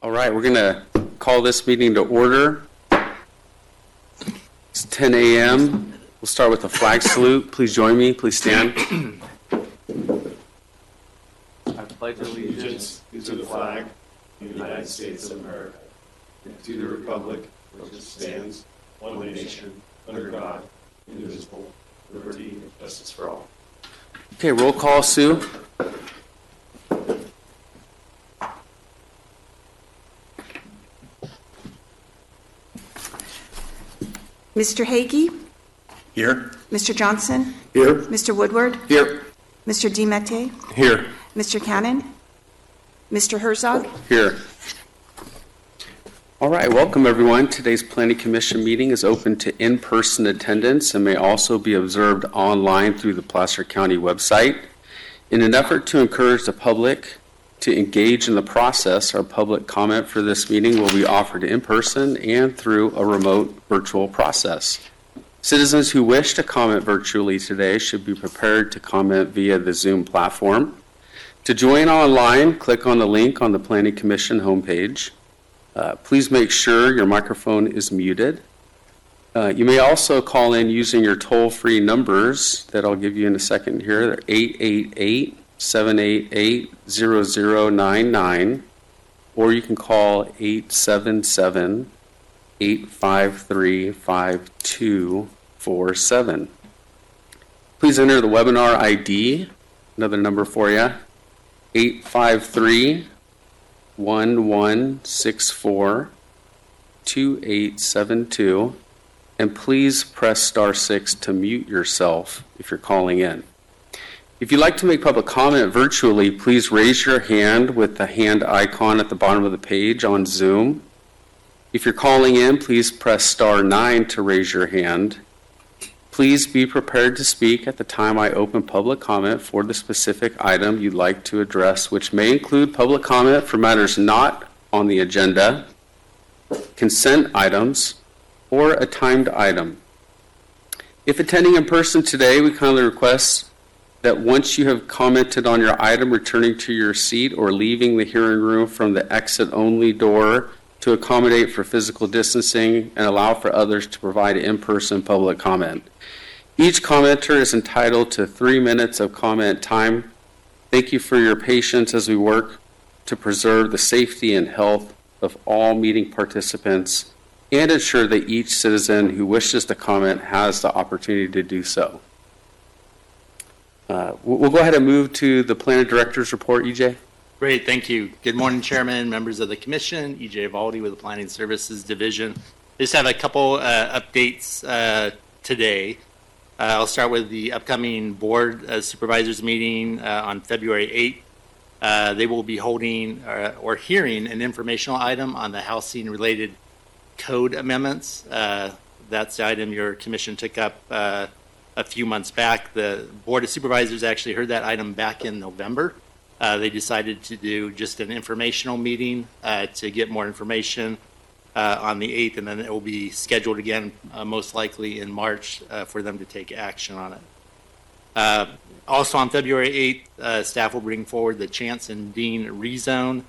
All right, we're going to call this meeting to order. It's 10 a.m. We'll start with a flag salute. Please join me. Please stand. I pledge allegiance to the flag of the United States of America, and to the republic which stands, one nation, under God, indivisible, liberty and justice for all. Okay, roll call, Sue. Mr. Hagee? Here. Mr. Johnson? Here. Mr. Woodward? Here. Mr. DiMette? Here. Mr. Cannon? Mr. Herzog? Here. All right, welcome everyone. Today's Planning Commission meeting is open to in-person attendance and may also be observed online through the Placer County website. In an effort to encourage the public to engage in the process, our public comment for this meeting will be offered in person and through a remote virtual process. Citizens who wish to comment virtually today should be prepared to comment via the Zoom platform. To join online, click on the link on the Planning Commission homepage. Please make sure your microphone is muted. You may also call in using your toll-free numbers that I'll give you in a second here. They're 888-788-0099, or you can call 877-853-5247. Please enter the webinar ID, another number for you, 853-1164-2872, and please press star 6 to mute yourself if you're calling in. If you'd like to make public comment virtually, please raise your hand with the hand icon at the bottom of the page on Zoom. If you're calling in, please press star 9 to raise your hand. Please be prepared to speak at the time I open public comment for the specific item you'd like to address, which may include public comment for matters not on the agenda, consent items, or a timed item. If attending in person today, we kindly request that once you have commented on your item, returning to your seat or leaving the hearing room from the exit-only door to accommodate for physical distancing and allow for others to provide in-person public comment. Each commenter is entitled to 3 minutes of comment time. Thank you for your patience as we work to preserve the safety and health of all meeting participants and ensure that each citizen who wishes to comment has the opportunity to do so. We'll go ahead and move to the Planning Director's report. EJ? Great, thank you. Good morning, Chairman, members of the Commission. EJ Valdi with the Planning Services Division. I just have a couple updates today. I'll start with the upcoming Board Supervisors meeting on February 8th. They will be holding or hearing an informational item on the housing-related code amendments. That's the item your Commission took up a few months back. The Board of Supervisors actually heard that item back in November. They decided to do just an informational meeting to get more information on the 8th, and then it will be scheduled again most likely in March for them to take action on it. Also on February 8th, staff will bring forward the Chance and Dean rezone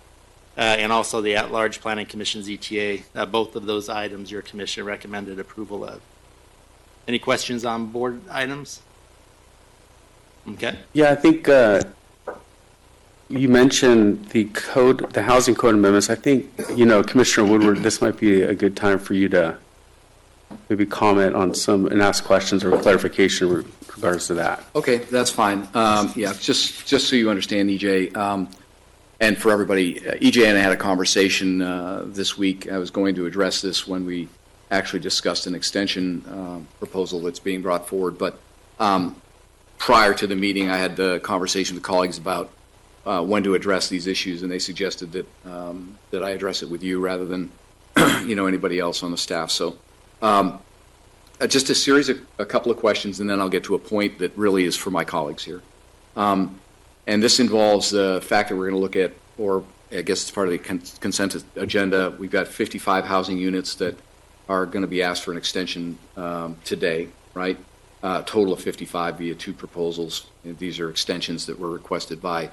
and also the at-large Planning Commission's ETA. Both of those items your Commission recommended approval of. Any questions on board items? Okay. Yeah, I think you mentioned the code, the housing code amendments. I think, Commissioner Woodward, this might be a good time for you to maybe comment on some and ask questions or clarification in regards to that. Okay, that's fine. Just so you understand, EJ, and for everybody, EJ and I had a conversation this week. I was going to address this when we actually discussed an extension proposal that's being brought forward. But prior to the meeting, I had the conversation with colleagues about when to address these issues, and they suggested that I address it with you rather than anybody else on the staff. So just a couple of questions, and then I'll get to a point that really is for my colleagues here. And this involves the fact that we're going to look at, or I guess it's part of the consent agenda. We've got 55 housing units that are going to be asked for an extension today, right? A total of 55 via 2 proposals. And these are extensions that were requested by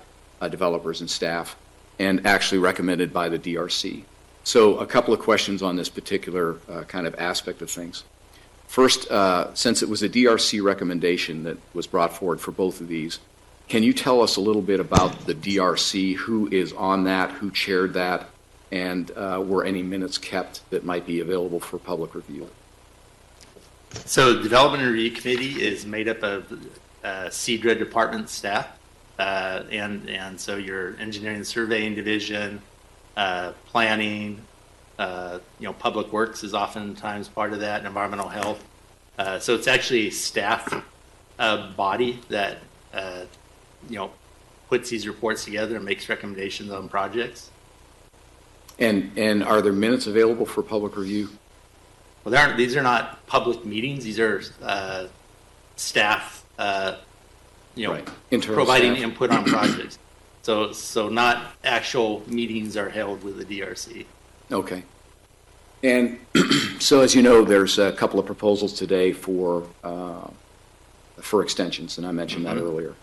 developers and staff. and actually recommended by the DRC. So a couple of questions on this particular kind of aspect of things. First, since it was a DRC recommendation that was brought forward for both of these, can you tell us a little bit about the DRC, who is on that, who chaired that, and were any minutes kept that might be available for public review? So the Development and Review Committee is made up of CEDRA department staff, and so your engineering and surveying division, planning, public works is oftentimes part of that, and environmental health. So it's actually a staff body that puts these reports together and makes recommendations on projects. And are there minutes available for public review? Well, these are not public meetings. These are staff, Right. Internal providing staff. input on projects. So not actual meetings are held with the DRC. Okay. And so, as you know, there's a couple of proposals today for extensions, and I mentioned that earlier.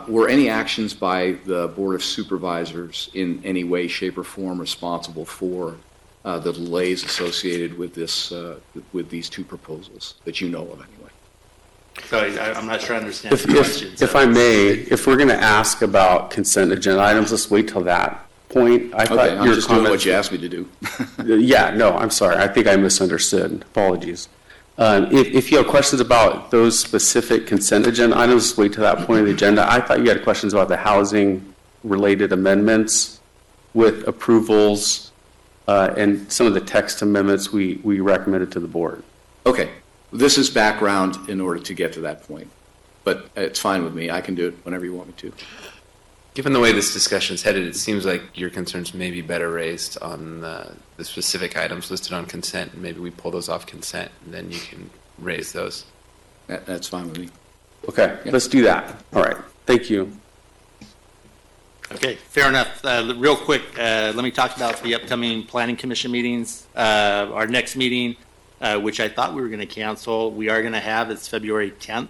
Were any actions by the Board of Supervisors in any way, shape, or form responsible for the delays associated with this, with these two proposals that you know of, anyway? So I'm not sure I understand the question. If I may, if we're going to ask about consent agenda items, let's wait till that point. I thought Okay, I'm your just doing comment- what you asked me to do. Yeah, no, I'm sorry. I think I misunderstood. Apologies. If you have questions about those specific consent agenda items, let's wait to that point of the agenda. I thought you had questions about the housing-related amendments with approvals and some of the text amendments we recommended to the board. Okay, this is background in order to get to that point, but it's fine with me. I can do it whenever you want me to. Given the way this discussion is headed, it seems like your concerns may be better raised on the specific items listed on consent, and maybe we pull those off consent, and then you can raise those. That's fine with me. Okay, let's do that. All right, thank you. Okay, fair enough. Real quick, let me talk about the upcoming Planning Commission meetings. Our next meeting, which I thought we were going to cancel, we are going to have, it's February 10th.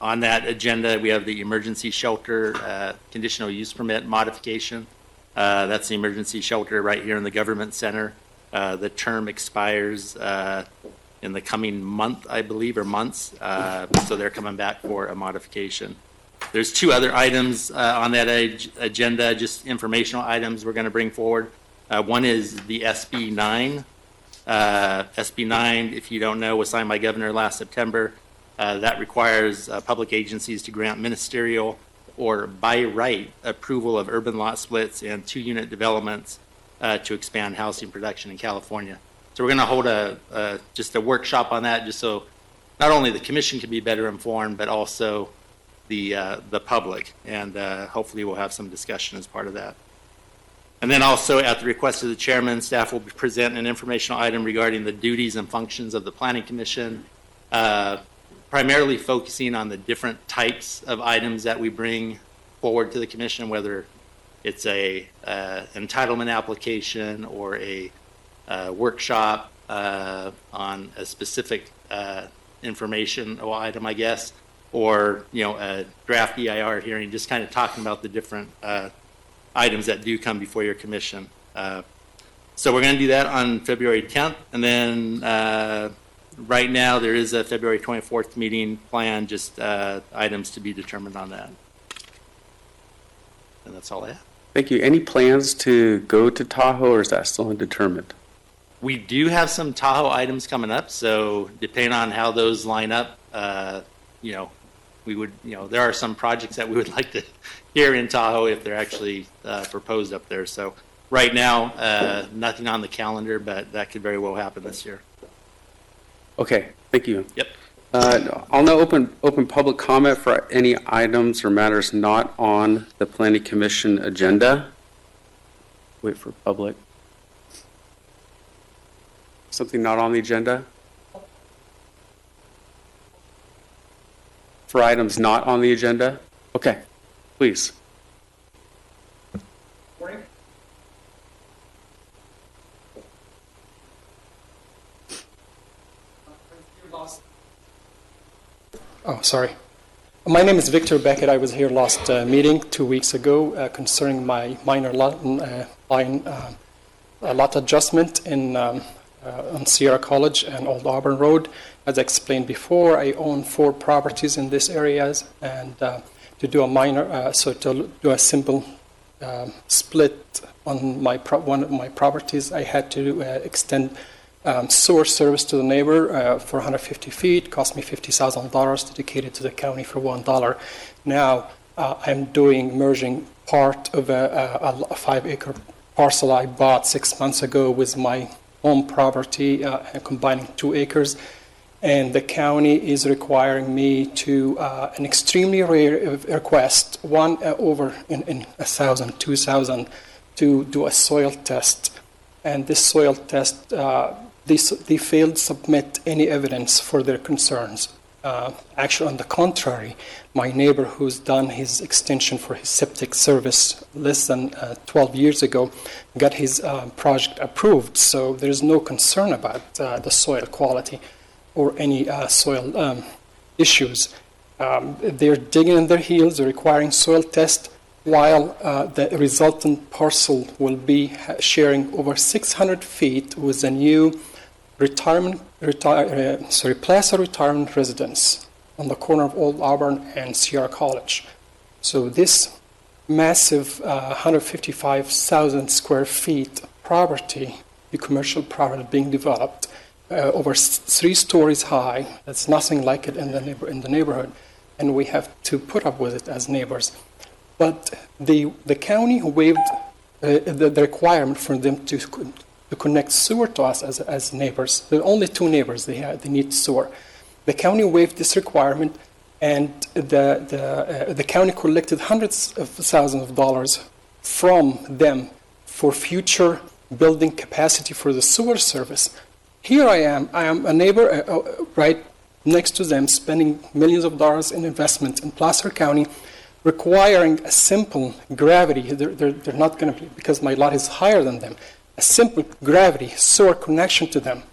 On that agenda, we have the emergency shelter conditional use permit modification. That's the emergency shelter right here in the government center. The term expires in the coming month, I believe, or months. So they're coming back for a modification. There's two other items on that agenda, just informational items we're going to bring forward. One is the SB 9. SB 9, if you don't know, was signed by Governor last September. That requires public agencies to grant ministerial or by right approval of urban lot splits and 2-unit developments to expand housing production in California. So we're going to hold just a workshop on that, just so not only the commission can be better informed, but also the public, and hopefully we'll have some discussion as part of that. And then also, at the request of the chairman, staff will present an informational item regarding the duties and functions of the Planning Commission, primarily focusing on the different types of items that we bring forward to the commission, whether it's a entitlement application or a workshop on a specific informational item, I guess, or a draft EIR hearing, just kind of talking about the different items that do come before your commission. So we're going to do that on February 10th, and then right now there is a February 24th meeting planned, just items to be determined on that. And that's all I have. Thank you. Any plans to go to Tahoe, or is that still undetermined? We do have some Tahoe items coming up, so depending on how those line up, we would, there are some projects that we would like to hear in Tahoe if they're actually proposed up there. So right now, nothing on the calendar, but that could very well happen this year. Okay, thank you. Yep. I'll now open public comment for any items or matters not on the Planning Commission agenda. Wait for public. Something not on the agenda? For items not on the agenda? Okay, please. Oh, sorry. My name is Victor Beckett. I was here last meeting 2 weeks ago concerning my minor lot adjustment on Sierra College and Old Auburn Road. As I explained before, I own 4 properties in these areas, and to do a simple split on one of my properties, I had to extend sewer service to the neighbor for 150 feet. Cost me $50,000, dedicated to the county for $1. Now I'm merging part of a 5-acre parcel I bought 6 months ago with my home property, combining 2 acres. And the county is requiring me to an extremely rare request, one over in 1,000, 2,000, to do a soil test. And this soil test, they failed to submit any evidence for their concerns. Actually, on the contrary, my neighbor who's done his extension for his septic service less than 12 years ago got his project approved. So there's no concern about the soil quality or any soil issues. They're digging in their heels, they're requiring soil test, while the resultant parcel will be sharing over 600 feet with a new Plaza Retirement Residence on the corner of Old Auburn and Sierra College. So this massive 155,000 square feet property, the commercial property being developed, over 3 stories high. That's nothing like it in the neighborhood, and we have to put up with it as neighbors. But the county waived the requirement for them to connect sewer to us as neighbors. There are only 2 neighbors they need sewer. The county waived this requirement, and the county collected hundreds of thousands of dollars from them for future building capacity for the sewer service. Here I am a neighbor right next to them, spending millions of dollars in investment in Placer County, requiring a simple gravity. They're not going to be, because my lot is higher than them, a simple gravity sewer connection to them.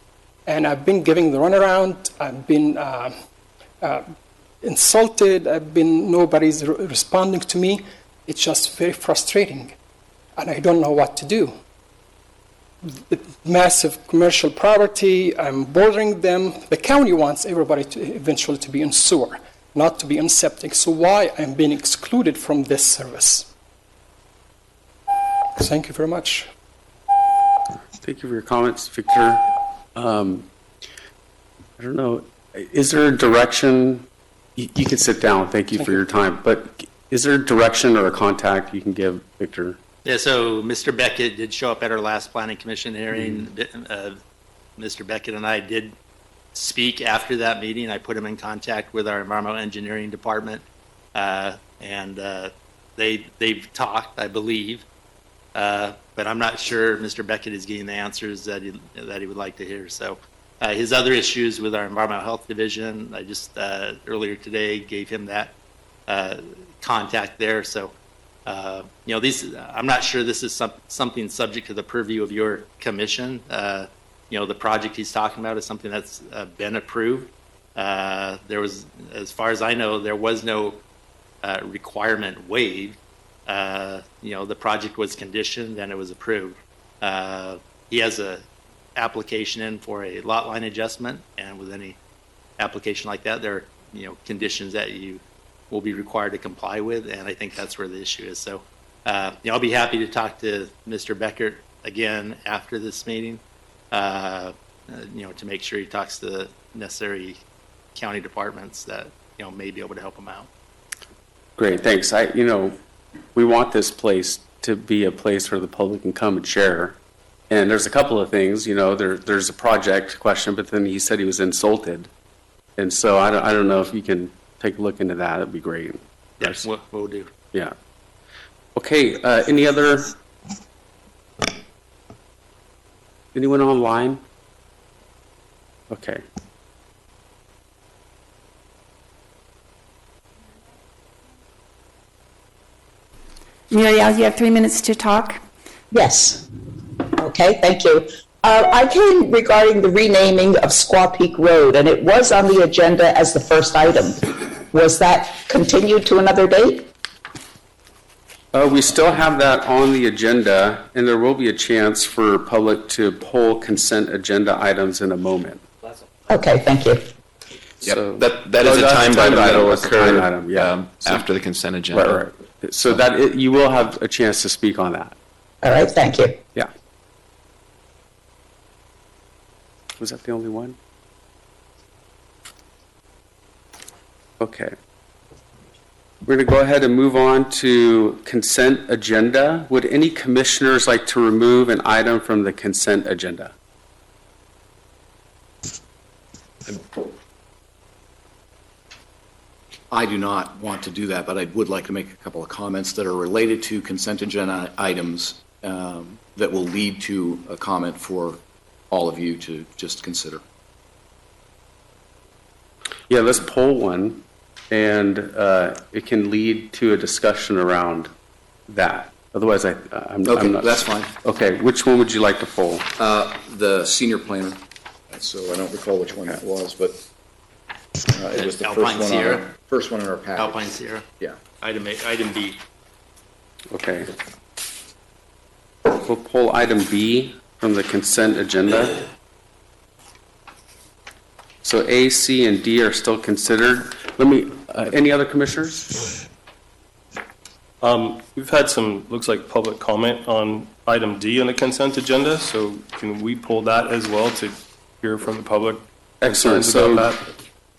And I've been giving the runaround. I've been insulted. Nobody's responding to me. It's just very frustrating, and I don't know what to do. The massive commercial property, I'm bordering them. The county wants everybody to eventually to be in sewer, not to be in septic. So why I'm being excluded from this service? Thank you very much. Thank you for your comments, Victor. I don't know, is there a direction, you can sit down, thank you for your time, but is there a direction or a contact you can give Victor? Yeah, so Mr. Beckett did show up at our last Planning Commission hearing. Mr. Beckett and I did speak after that meeting. I put him in contact with our environmental engineering department, and they've talked, I believe, but I'm not sure Mr. Beckett is getting the answers that he would like to hear. So his other issues with our environmental health division, I just earlier today gave him that contact there. So I'm not sure this is something subject to the purview of your commission. The project he's talking about is something that's been approved. There was, as far as I know, there was no requirement waived. The project was conditioned and it was approved. He has a application in for a lot line adjustment, and with any application like that, there are conditions that you will be required to comply with, and I think that's where the issue is. So I'll be happy to talk to Mr. Beckert again after this meeting, to make sure he talks to the necessary county departments that may be able to help him out. Great, thanks. We want this place to be a place where the public can come and share. And there's a couple of things, there's a project question, but then he said he was insulted. And so I don't know if you can take a look into that. That'd be great. Yes, we'll do. Yeah. Okay, anyone online? Okay. Muriel, you have 3 minutes to talk. Yes. Okay, thank you. I came regarding the renaming of Squaw Peak Road, and it was on the agenda as the first item. Was that continued to another date? We still have that on the agenda, and there will be a chance for public to poll consent agenda items in a moment. Okay, thank you. So- That is a that's timed item that will It's a timed occur item, yeah. after the consent agenda. Right. So that, you will have a chance to speak on that. All right, thank you. Yeah. Was that the only one? Okay. We're going to go ahead and move on to consent agenda. Would any commissioners like to remove an item from the consent agenda? I do not want to do that, but I would like to make a couple of comments that are related to consent agenda items that will lead to a comment for all of you to just consider. Yeah, let's poll one, and it can lead to a discussion around that. Otherwise, I'm Okay, not. that's fine. Okay, which one would you like to poll? The senior planner, so I don't recall which one that was, but it was the Alpine Sierra. first one in our package. Alpine Sierra. Yeah. Item B. Okay. We'll pull item B from the consent agenda. So A, C, and D are still considered. Any other commissioners? We've had some, looks like, public comment on item D on the consent agenda, so can we pull that as well to hear from the public? Excellent. concerns So about that?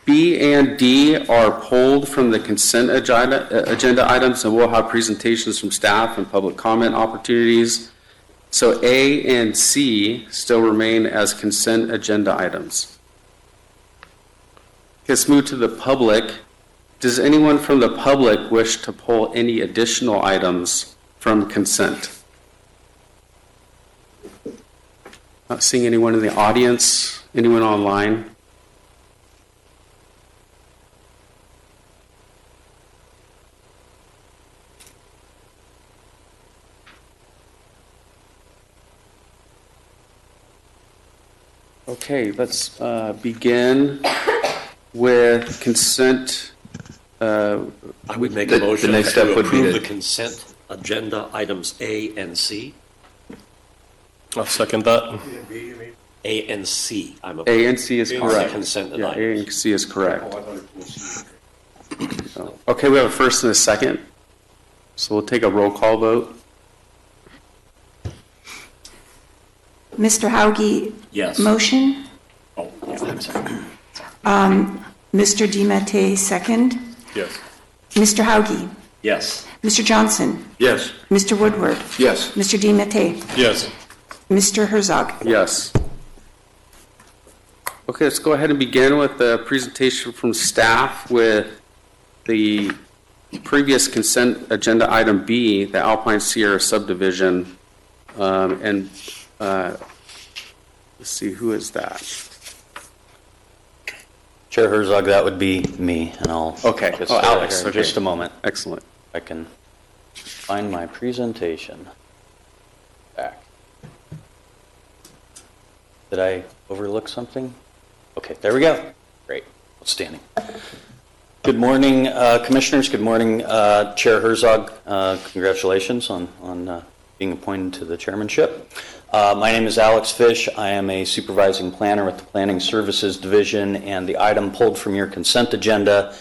B and D are pulled from the consent agenda items, and we'll have presentations from staff and public comment opportunities. So A and C still remain as consent agenda items. Let's move to the public. Does anyone from the public wish to pull any additional items from consent? Not seeing anyone in the audience, anyone online? Okay, let's begin with consent. I would make a motion next step to would be approve to- the consent agenda items A and C. I'll second that. A and C. A and C is correct. Consent Yeah, A items. and C is correct. So, okay, we have a first and a second. So we'll take a roll call vote. Mr. Hauge, Yes. motion. Oh, yeah, I'm sorry. Mr. DiMattei, second. Yes. Mr. Hauge, Yes. Mr. Johnson, Yes. Mr. Woodward, Yes. Mr. DiMattei, Yes. Mr. Herzog. Yes. Okay, let's go ahead and begin with the presentation from staff with the previous consent agenda item B, the Alpine Sierra subdivision. Let's see, who is that? Chair Herzog, that would be me, and I'll Okay. get Oh, started Alex, here in okay. just a moment. Excellent. I can find my presentation back. Did I overlook something? Okay, there we go. Great. Outstanding. Good morning, Commissioners. Good morning, Chair Herzog. Congratulations on being appointed to the chairmanship. My name is Alex Fish. I am a supervising planner with the Planning Services Division, and the item pulled from your consent agenda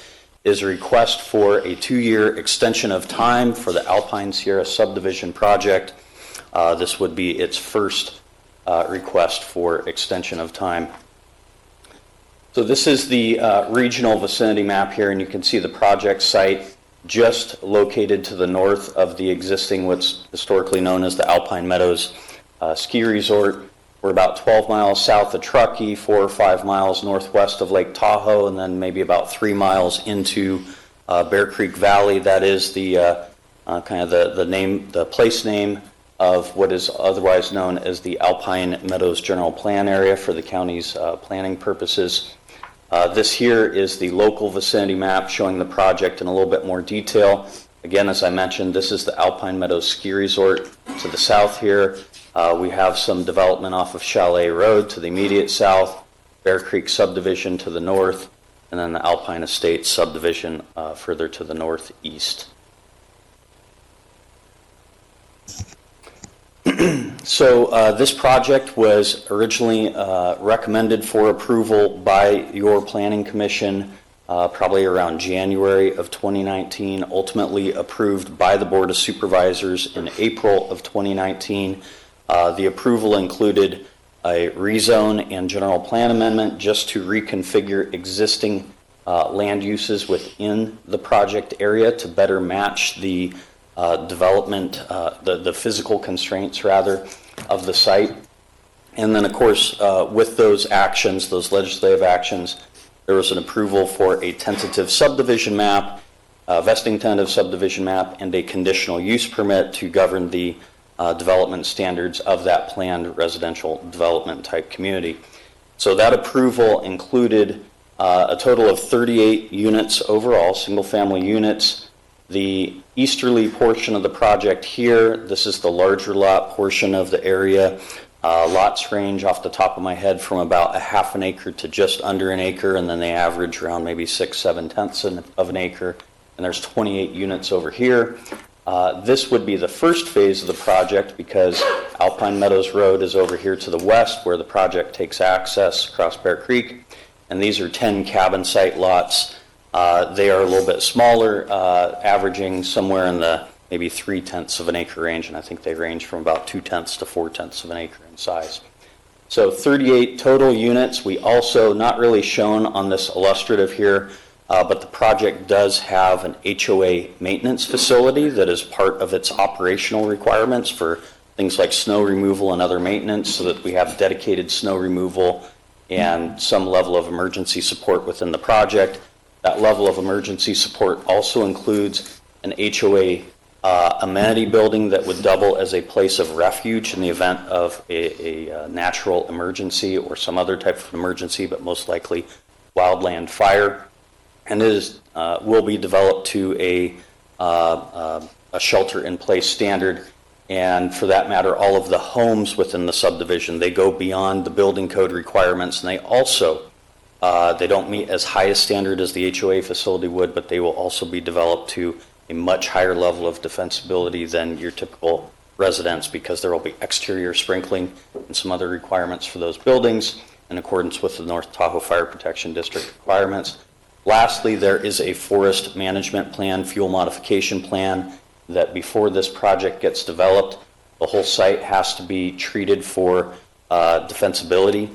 is a request for a 2-year extension of time for the Alpine Sierra subdivision project. This would be its first request for extension of time. So this is the regional vicinity map here, and you can see the project site just located to the north of the existing what's historically known as the Alpine Meadows ski resort. We're about 12 miles south of Truckee, 4 or 5 miles northwest of Lake Tahoe, and then maybe about 3 miles into Bear Creek Valley. That is the kind of the place name of what is otherwise known as the Alpine Meadows General Plan area for the county's planning purposes. This here is the local vicinity map showing the project in a little bit more detail. Again, as I mentioned, this is the Alpine Meadows Ski Resort to the south here. We have some development off of Chalet Road to the immediate south, Bear Creek Subdivision to the north, and then the Alpine Estates subdivision further to the northeast. So this project was originally recommended for approval by your Planning Commission probably around January of 2019, ultimately approved by the Board of Supervisors in April of 2019. The approval included a rezone and general plan amendment just to reconfigure existing land uses within the project area to better match the development, the physical constraints rather of the site. And then of course with those actions, those legislative actions, there was an approval for a tentative subdivision map, vesting tentative subdivision map, and a conditional use permit to govern the development standards of that planned residential development type community. So that approval included a total of 38 units overall, single family units. The easterly portion of the project here, this is the larger lot portion of the area. Lots range off the top of my head from about a half an acre to just under an acre, and then they average around maybe 6-7 of an acre. And there's 28 units over here. This would be the first phase of the project because Alpine Meadows Road is over here to the west where the project takes access across Bear Creek. And these are 10 cabin site lots. They are a little bit smaller, averaging somewhere in the maybe 3/10 of an acre range, and I think they range from about 2/10 to 4/10 of an acre in size. So 38 total units. We also, not really shown on this illustrative here, but the project does have an HOA maintenance facility that is part of its operational requirements for things like snow removal and other maintenance, so that we have dedicated snow removal and some level of emergency support within the project. That level of emergency support also includes an HOA amenity building that would double as a place of refuge in the event of a natural emergency or some other type of emergency, but most likely wildland fire. And it is, will be developed to a shelter-in-place standard. And for that matter, all of the homes within the subdivision, they go beyond the building code requirements, and they also they don't meet as high a standard as the HOA facility would, but they will also be developed to a much higher level of defensibility than your typical residence, because there will be exterior sprinkling and some other requirements for those buildings in accordance with the North Tahoe Fire Protection District requirements. Lastly, there is a forest management plan, fuel modification plan, that before this project gets developed, the whole site has to be treated for defensibility.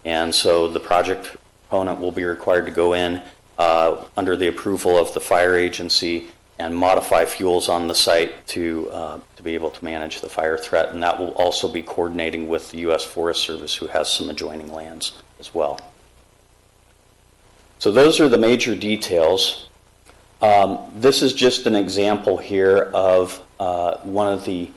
And so the project proponent will be required to go in under the approval of the fire agency and modify fuels on the site to be able to manage the fire threat. And that will also be coordinating with the U.S. Forest Service, who has some adjoining lands as well. So those are the major details. This is just an example here of one of the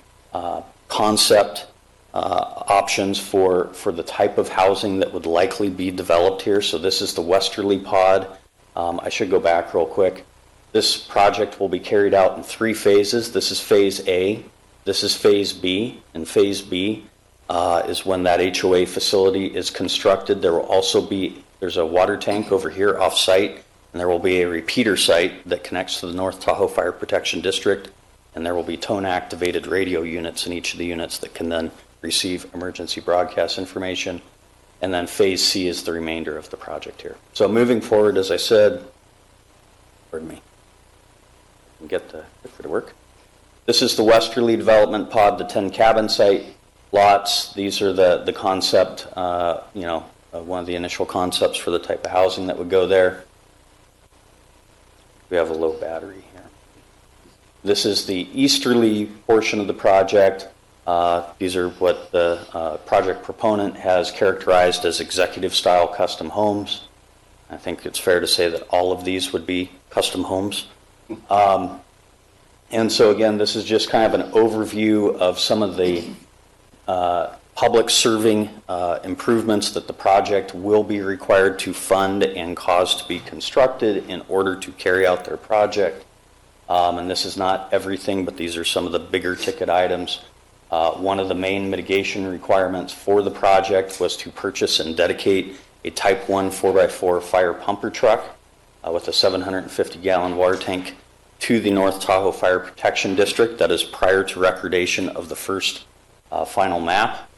concept options for the type of housing that would likely be developed here. So this is the westerly pod. I should go back real quick. This project will be carried out in 3 phases. This is phase A, this is phase B, and phase B is when that HOA facility is constructed. There will also be, there's a water tank over here off site, and there will be a repeater site that connects to the North Tahoe Fire Protection District, and there will be tone activated radio units in each of the units that can then receive emergency broadcast information. And then phase C is the remainder of the project here. So moving forward, as I said, pardon me, get for it to work. This is the westerly development pod, the 10 cabin site lots. These are the concept, one of the initial concepts for the type of housing that would go there. We have a low battery here. This is the easterly portion of the project. These are what the project proponent has characterized as executive style custom homes. I think it's fair to say that all of these would be custom homes. And so again, this is just kind of an overview of some of the public serving improvements that the project will be required to fund and cause to be constructed in order to carry out their project. And this is not everything, but these are some of the bigger ticket items. One of the main mitigation requirements for the project was to purchase and dedicate a Type 1 4x4 fire pumper truck with a 750-gallon water tank to the North Tahoe Fire Protection District. That is prior to recordation of the first final map.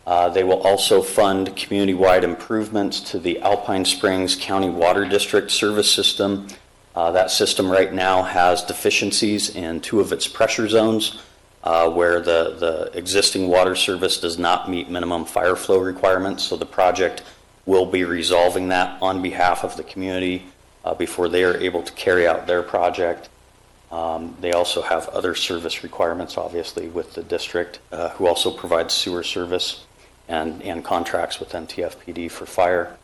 They will also fund community-wide improvements to the Alpine Springs County Water District service system. That system right now has deficiencies in 2 of its pressure zones, where the existing water service does not meet minimum fire flow requirements. So the project will be resolving that on behalf of the community before they are able to carry out their project. They also have other service requirements, obviously, with the district, who also provides sewer service and contracts with NTFPD for fire.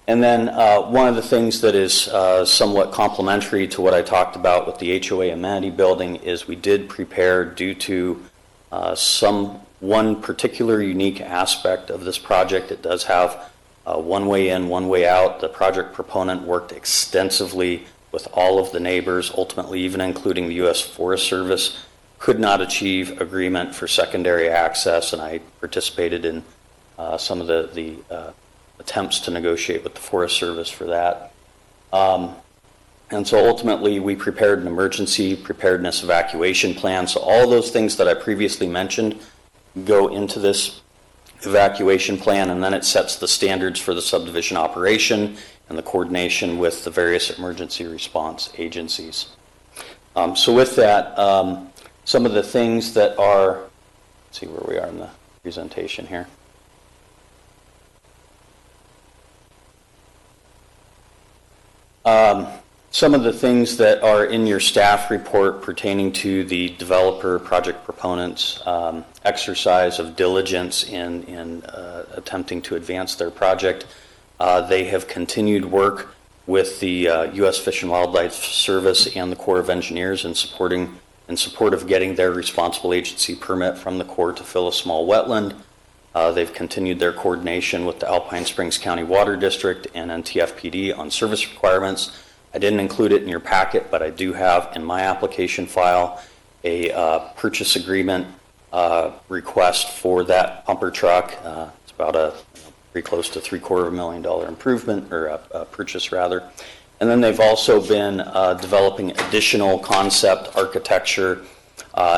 And then one of the things that is somewhat complementary to what I talked about with the HOA amenity building is we did prepare, due to one particular unique aspect of this project. It does have one way in, one way out. The project proponent worked extensively with all of the neighbors, ultimately even including the U.S. Forest Service, could not achieve agreement for secondary access, and I participated in some of the attempts to negotiate with the Forest Service for that. And so ultimately we prepared an emergency preparedness evacuation plan. So all those things that I previously mentioned go into this evacuation plan, and then it sets the standards for the subdivision operation and the coordination with the various emergency response agencies. So with that, some of the things that are, let's see where we are in the presentation here. Some of the things that are in your staff report pertaining to the developer project proponents' exercise of diligence in attempting to advance their project. They have continued work with the U.S. Fish and Wildlife Service and the Corps of Engineers in support of getting their responsible agency permit from the Corps to fill a small wetland. They've continued their coordination with the Alpine Springs County Water District and NTFPD on service requirements. I didn't include it in your packet, but I do have in my application file a purchase agreement request for that pumper truck. It's about pretty close to $750,000 improvement, or a purchase rather. And then they've also been developing additional concept architecture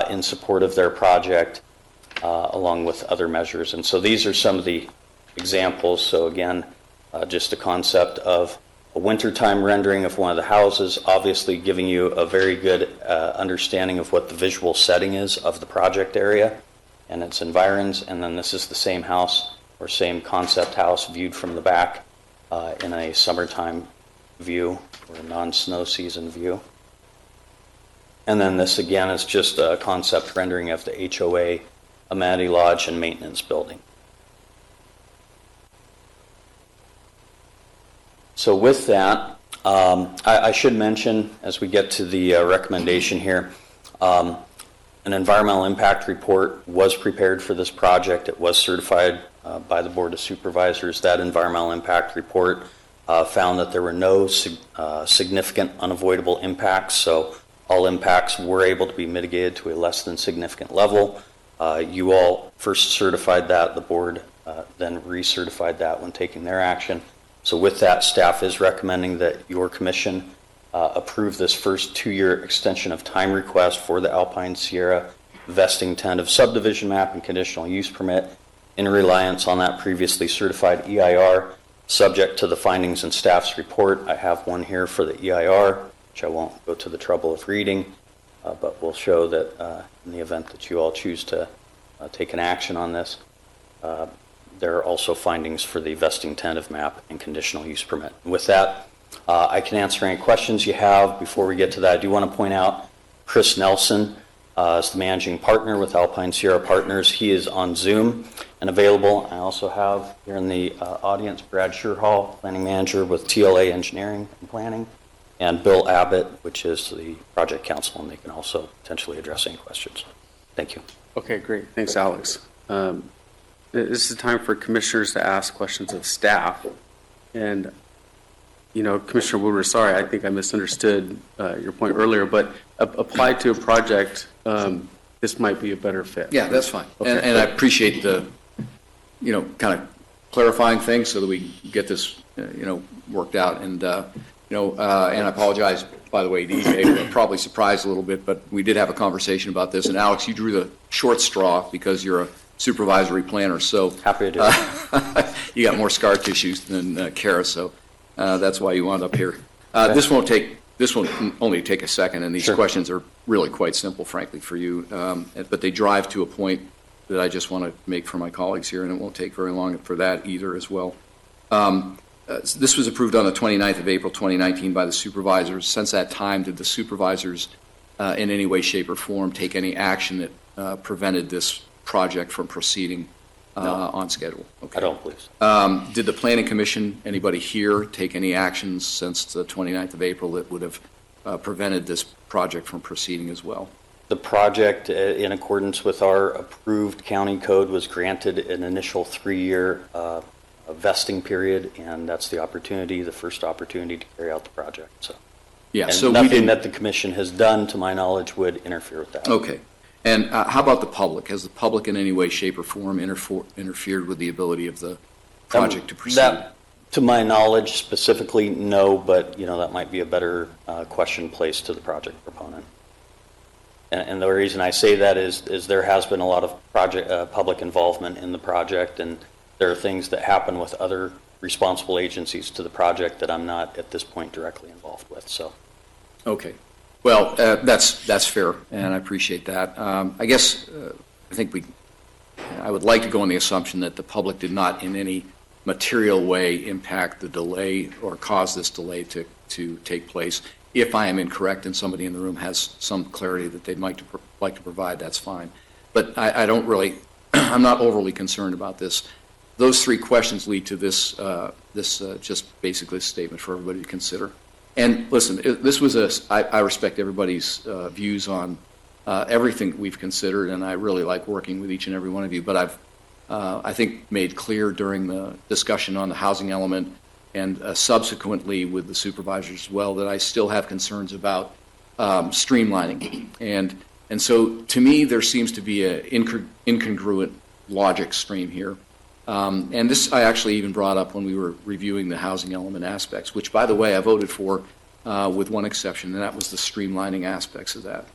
in support of their project, along with other measures. And so these are some of the examples. So again, just a concept of a wintertime rendering of one of the houses, obviously giving you a very good understanding of what the visual setting is of the project area and its environs. And then this is the same house or same concept house viewed from the back in a summertime view or a non-snow season view. And then this again is just a concept rendering of the HOA amenity lodge and maintenance building. So with that, I should mention, as we get to the recommendation here, an environmental impact report was prepared for this project. It was certified by the Board of Supervisors. That environmental impact report found that there were no significant unavoidable impacts, so all impacts were able to be mitigated to a less than significant level. You all first certified that, the board then recertified that when taking their action. So with that, staff is recommending that your commission approve this first 2-year extension of time request for the Alpine Sierra vesting tentative subdivision map and conditional use permit in reliance on that previously certified EIR, subject to the findings in staff's report. I have one here for the EIR, which I won't go to the trouble of reading, but will show that in the event that you all choose to take an action on this, there are also findings for the vesting tentative map and conditional use permit. With that, I can answer any questions you have. Before we get to that, I do want to point out Chris Nelson is the managing partner with Alpine Sierra Partners. He is on Zoom and available. I also have here in the audience Brad Sherhall, planning manager with TLA Engineering and Planning, and Bill Abbott, which is the project counsel, and they can also potentially address any questions. Thank you. Okay, great. Thanks, Alex. This is time for commissioners to ask questions of staff. And, you know, Commissioner Woodward, sorry, I think I misunderstood your point earlier, but applied to a project, this might be a better fit. Yeah, that's fine. Okay. And I appreciate the, kind of clarifying things so that we get this, worked out. And And I apologize, by the way, DJ, we're probably surprised a little bit, but we did have a conversation about this. And Alex, you drew the short straw because you're a supervisory planner, so Happy to do it. you got more scar tissues than Kara, so that's why you wound up here. This won't only take a second, and these Sure. questions are really quite simple, frankly, for you, but they drive to a point that I just want to make for my colleagues here, and it won't take very long for that either as well. This was approved on the 29th of April 2019 by the supervisors. Since that time, did the supervisors in any way, shape, or form take any action that prevented this project from proceeding on schedule? Okay. I don't believe so. Did the Planning Commission, anybody here, take any actions since the 29th of April that would have prevented this project from proceeding as well? The project, in accordance with our approved county code, was granted an initial 3-year vesting period, and that's the first opportunity to carry out the project. So, Yeah, and so nothing that the commission has done, to my knowledge, would interfere with that. Okay. And how about the public? Has the public in any way, shape, or form interfered with the ability of the project to proceed? That, to my knowledge, specifically, no, but that might be a better question placed to the project proponent. And the reason I say that is there has been a lot of public involvement in the project, and there are things that happen with other responsible agencies to the project that I'm not at this point directly involved with. So, okay. Well, that's fair, and I appreciate that. I guess I would like to go on the assumption that the public did not in any material way impact the delay or cause this delay to take place. If I am incorrect and somebody in the room has some clarity that they'd like to provide, that's fine. But I don't really, I'm not overly concerned about this. Those 3 questions lead to this just basically a statement for everybody to consider. And listen, this was I respect everybody's views on everything we've considered, and I really like working with each and every one of you. But I've, I think, made clear during the discussion on the housing element and subsequently with the supervisors as well that I still have concerns about streamlining. And so to me, there seems to be an incongruent logic stream here. And this I actually even brought up when we were reviewing the housing element aspects, which, by the way, I voted for with one exception, and that was the streamlining aspects of that.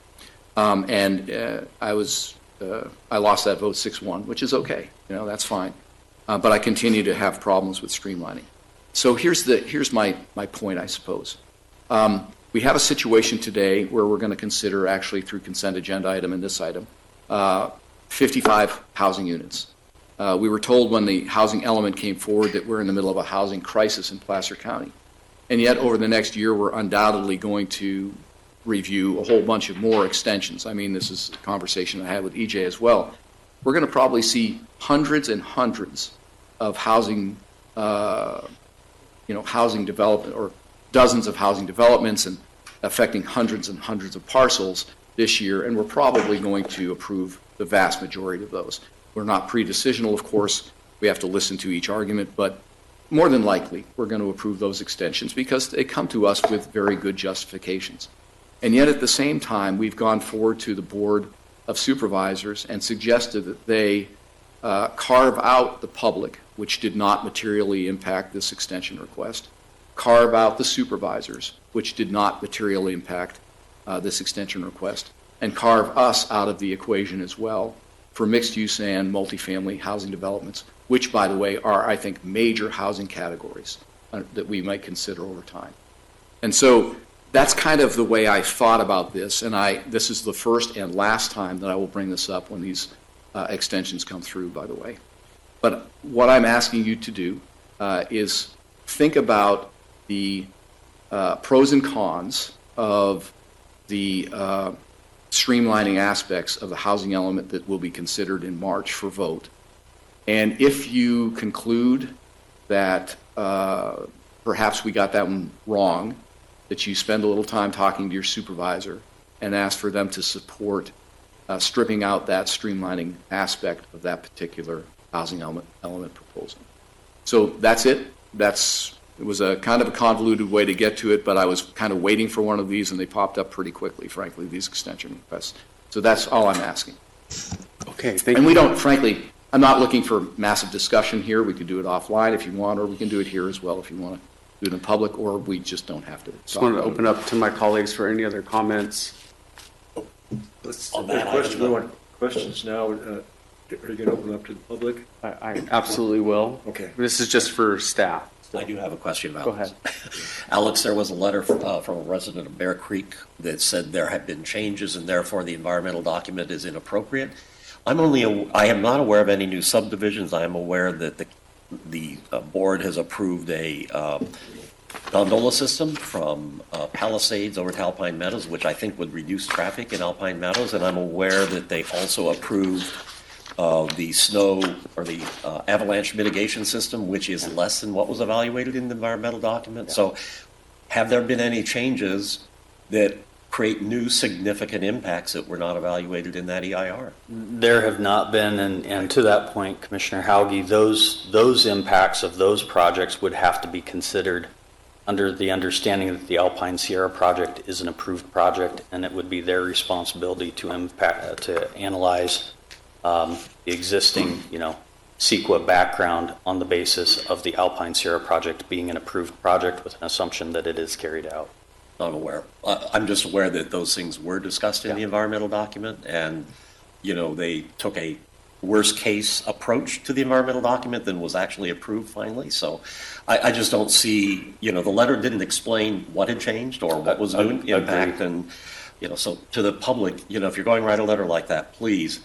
I lost that vote 6-1, which is okay. That's fine. But I continue to have problems with streamlining. So here's my point, I suppose. We have a situation today where we're going to consider, actually through consent agenda item and this item, 55 housing units. We were told when the housing element came forward that we're in the middle of a housing crisis in Placer County. And yet, over the next year, we're undoubtedly going to review a whole bunch of more extensions. I mean, this is a conversation I had with EJ as well. We're going to probably see hundreds and hundreds of housing, housing development, or dozens of housing developments, and affecting hundreds and hundreds of parcels this year, and we're probably going to approve the vast majority of those. We're not pre-decisional, of course. We have to listen to each argument, but more than likely, we're going to approve those extensions because they come to us with very good justifications. And yet, at the same time, we've gone forward to the Board of Supervisors and suggested that they carve out the public, which did not materially impact this extension request, carve out the supervisors, which did not materially impact this extension request, and carve us out of the equation as well for mixed-use and multifamily housing developments, which, by the way, are, I think, major housing categories that we might consider over time. And so that's kind of the way I thought about this, and this is the first and last time that I will bring this up when these extensions come through, by the way. But what I'm asking you to do is think about the pros and cons of the streamlining aspects of the housing element that will be considered in March for vote. And if you conclude that perhaps we got that one wrong, that you spend a little time talking to your supervisor and ask for them to support stripping out that streamlining aspect of that particular housing element proposal. So that's it. It was a kind of a convoluted way to get to it, but I was kind of waiting for one of these, and they popped up pretty quickly, frankly, these extension requests. So that's all I'm asking. Okay, thank you. And we don't, frankly, I'm not looking for massive discussion here. We could do it offline if you want, or we can do it here as well if you want to do it in public, or we just don't have to. Just wanted to open up to my colleagues for any other comments. On that question, we item, want questions now. Are you going to open up to the public? I absolutely will. Okay. This is just for staff. I do have a question about Go ahead. this. Alex, there was a letter from a resident of Bear Creek that said there had been changes and therefore the environmental document is inappropriate. I am not aware of any new subdivisions. I am aware that the board has approved a gondola system from Palisades over to Alpine Meadows, which I think would reduce traffic in Alpine Meadows. And I'm aware that they also approved the snow or the avalanche mitigation system, which is less than what was evaluated in the environmental document. So have there been any changes that create new significant impacts that were not evaluated in that EIR? There have not been, and to that point, Commissioner Hauge, those impacts of those projects would have to be considered under the understanding that the Alpine Sierra project is an approved project, and it would be their responsibility to analyze the existing, CEQA background on the basis of the Alpine Sierra project being an approved project with an assumption that it is carried out. Not aware. I'm just aware that those things were discussed in the environmental document, and they took a worst case approach to the environmental document than was actually approved finally. So I just don't see, the letter didn't explain what had changed or what was new impact. And, so to the public, if you're going to write a letter like that, please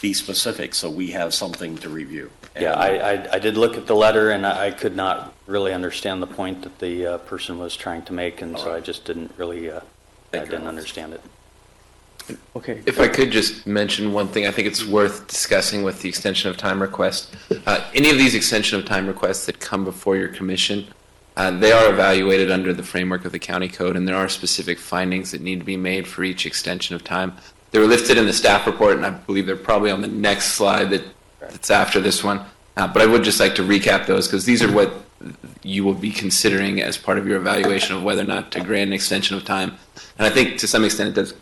be specific so we have something to review. And I did look at the letter, and I could not really understand the point that the person was trying to make, and so I just didn't really, I didn't understand it. Okay. If I could just mention one thing, I think it's worth discussing with the extension of time request. Any of these extension of time requests that come before your commission, they are evaluated under the framework of the county code, and there are specific findings that need to be made for each extension of time. They were listed in the staff report, and I believe they're probably on the next slide that's after this one. But I would just like to recap those, because these are what you will be considering as part of your evaluation of whether or not to grant an extension of time. And I think to some extent it does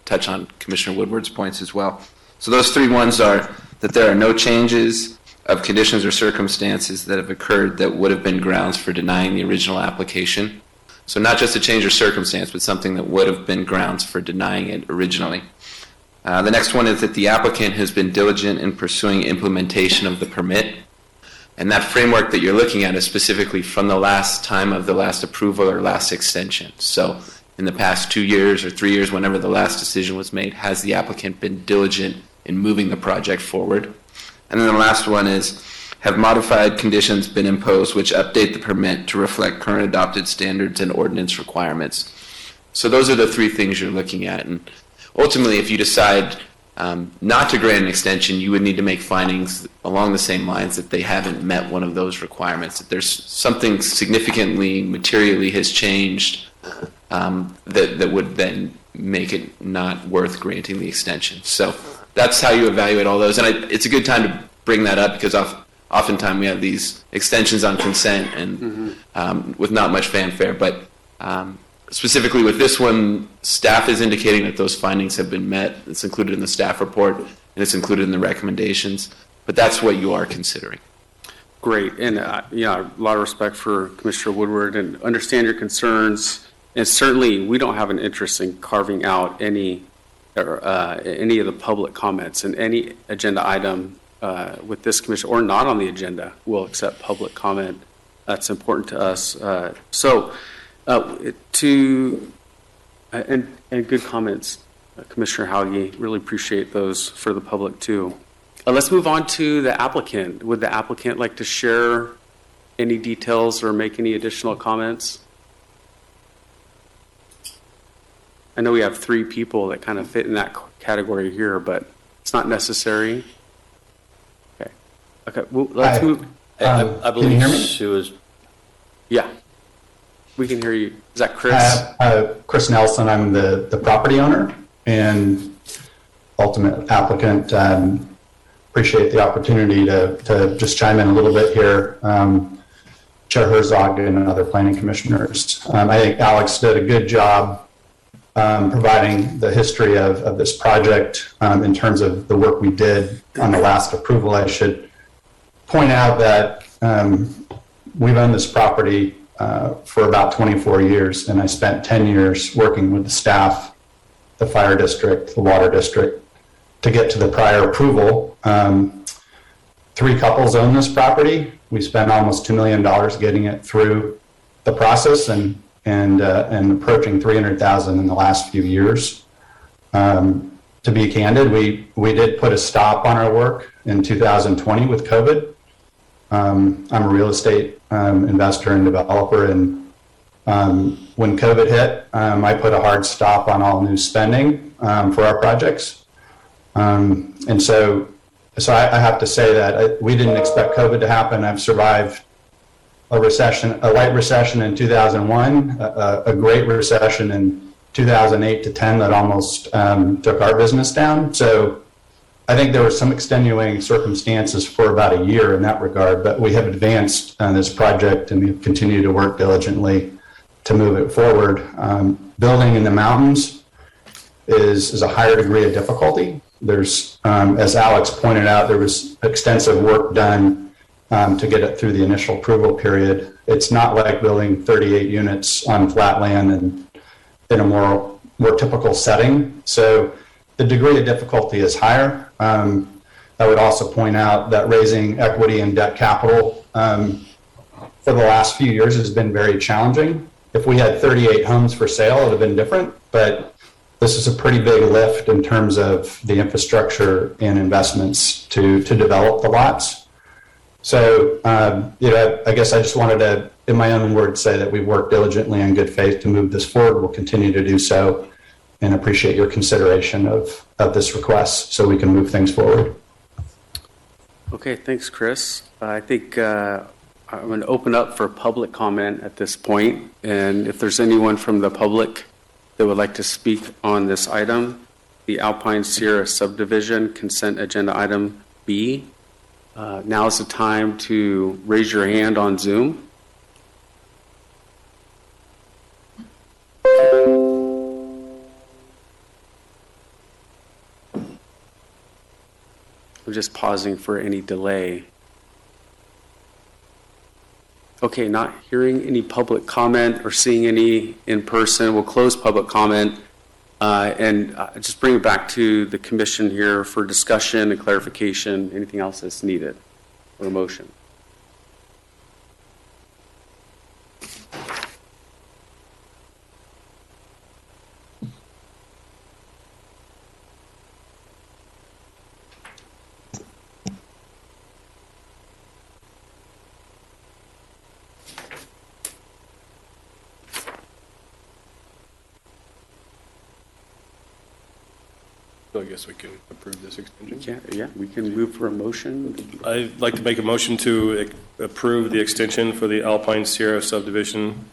touch on Commissioner Woodward's points as well. So those three ones are that there are no changes of conditions or circumstances that have occurred that would have been grounds for denying the original application. So not just a change of circumstance, but something that would have been grounds for denying it originally. The next one is that the applicant has been diligent in pursuing implementation of the permit. And that framework that you're looking at is specifically from the last time of the last approval or last extension. So in the past 2 years or 3 years, whenever the last decision was made, has the applicant been diligent in moving the project forward? And then the last one is, have modified conditions been imposed which update the permit to reflect current adopted standards and ordinance requirements? So those are the three things you're looking at. And ultimately, if you decide not to grant an extension, you would need to make findings along the same lines that they haven't met one of those requirements, that there's something significantly, materially has changed that would then make it not worth granting the extension. So that's how you evaluate all those. And it's a good time to bring that up, because oftentimes we have these extensions on consent and with not much fanfare. But specifically with this one, staff is indicating that those findings have been met. It's included in the staff report, and it's included in the recommendations. But that's what you are considering. Great. And, a lot of respect for Commissioner Woodward and understand your concerns. And certainly, we don't have an interest in carving out any of the public comments, and any agenda item with this commission or not on the agenda will accept public comment. That's important to us. And good comments, Commissioner Hauge. Really appreciate those for the public too. Let's move on to the applicant. Would the applicant like to share any details or make any additional comments? I know we have three people that kind of fit in that category here, but it's not necessary. Okay. Well, let's move. I believe can you hear me? she was. Yeah, we can hear you. Is that Chris? Chris Nelson. I'm the property owner and ultimate applicant. Appreciate the opportunity to just chime in a little bit here. Chair Herzog and other planning commissioners. I think Alex did a good job providing the history of this project in terms of the work we did on the last approval. I should point out that we've owned this property for about 24 years, and I spent 10 years working with the staff, the fire district, the water district, to get to the prior approval. 3 couples own this property. We spent almost $2 million getting it through the process, and approaching $300,000 in the last few years. To be candid, we did put a stop on our work in 2020 with COVID. I'm a real estate investor and developer, and when COVID hit, I put a hard stop on all new spending for our projects. And so I have to say that we didn't expect COVID to happen. I've survived a recession, a light recession in 2001, a great recession in 2008 to 10 that almost took our business down. So I think there were some extenuating circumstances for about a year in that regard, but we have advanced on this project and we continue to work diligently to move it forward. Building in the mountains is a higher degree of difficulty. There's, as Alex pointed out, there was extensive work done to get it through the initial approval period. It's not like building 38 units on flat land and in a more typical setting. So the degree of difficulty is higher. I would also point out that raising equity and debt capital for the last few years has been very challenging. If we had 38 homes for sale, it would have been different, but this is a pretty big lift in terms of the infrastructure and investments to develop the lots. So, I guess I just wanted to, in my own words, say that we've worked diligently in good faith to move this forward. We'll continue to do so, and appreciate your consideration of this request so we can move things forward. Okay, thanks, Chris. I think I'm going to open up for public comment at this point, and if there's anyone from the public that would like to speak on this item, the Alpine Sierra Subdivision Consent Agenda Item B, now is the time to raise your hand on Zoom. We're just pausing for any delay. Okay, not hearing any public comment or seeing any in person. We'll close public comment and just bring it back to the commission here for discussion and clarification, anything else that's needed or a motion. So I guess we can approve this extension. Yeah, we can move for a motion. I'd like to make a motion to approve the extension for the Alpine Sierra subdivision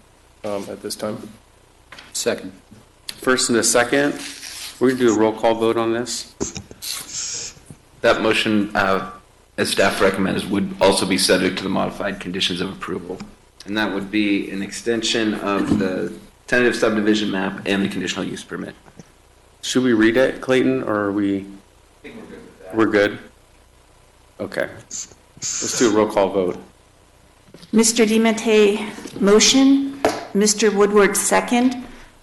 at this time. Second. First and a second. We're going to do a roll call vote on this. That motion, as staff recommends, would also be subject to the modified conditions of approval. And that would be an extension of the tentative subdivision map and the conditional use permit. Should we read it, Clayton, or are we? I think we're good with that. We're good? Okay. Let's do a roll call vote. Mr. DiMattei, motion. Mr. Woodward, second.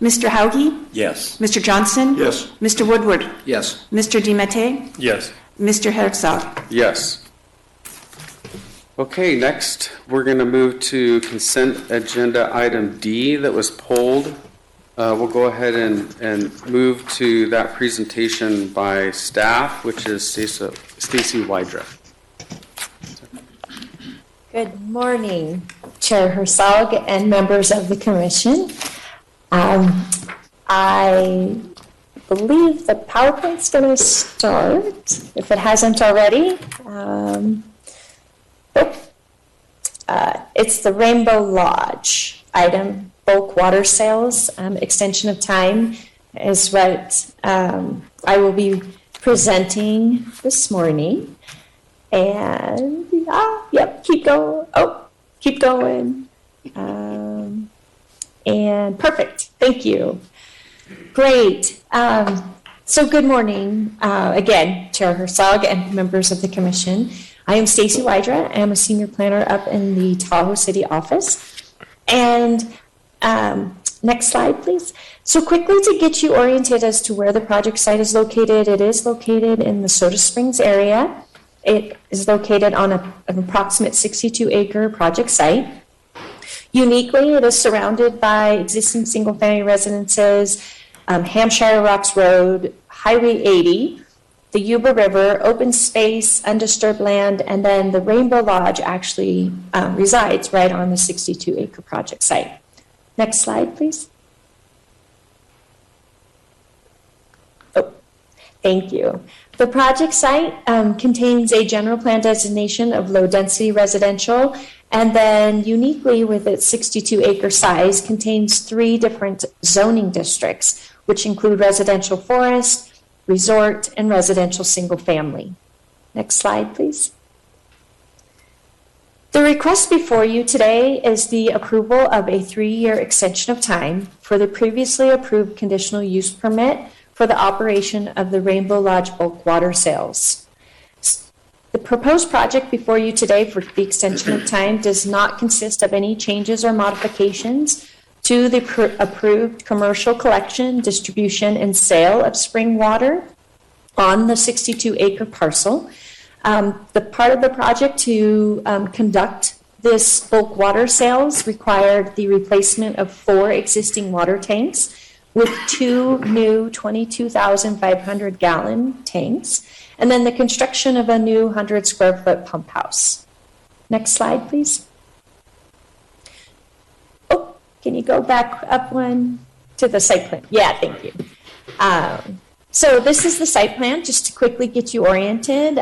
Mr. Hauge? Yes. Mr. Johnson? Yes. Mr. Woodward? Yes. Mr. DiMattei? Yes. Mr. Herzog? Yes. Okay, next we're going to move to consent agenda item D that was pulled. We'll go ahead and move to that presentation by staff, which is Stacy Wydra. Good morning, Chair Herzog and members of the Commission. I believe the PowerPoint's going to start, if it hasn't already. It's the Rainbow Lodge item, bulk water sales, extension of time is what I will be presenting this morning. And keep going. Keep going. And perfect. Thank you. Great. So good morning again, Chair Herzog and members of the Commission. I am Stacy Wydra. I am a senior planner up in the Tahoe City office. And next slide, please. So quickly to get you oriented as to where the project site is located, it is located in the Soda Springs area. It is located on an approximate 62-acre project site. Uniquely, it is surrounded by existing single-family residences, Hampshire Rocks Road, Highway 80, the Yuba River, open space, undisturbed land, and then the Rainbow Lodge actually resides right on the 62-acre project site. Next slide, please. Oh, thank you. The project site contains a general plan designation of low-density residential, and then uniquely with its 62-acre size, contains 3 different zoning districts, which include residential forest, resort, and residential single-family. Next slide, please. The request before you today is the approval of a 3-year extension of time for the previously approved conditional use permit for the operation of the Rainbow Lodge bulk water sales. The proposed project before you today for the extension of time does not consist of any changes or modifications to the approved commercial collection, distribution, and sale of spring water on the 62-acre parcel. The part of the project to conduct this bulk water sales required the replacement of 4 existing water tanks with 2 new 22,500 gallon tanks, and then the construction of a new 100 square foot pump house. Next slide, please. Oh, can you go back up one to the site plan? Yeah, thank you. So this is the site plan, just to quickly get you oriented.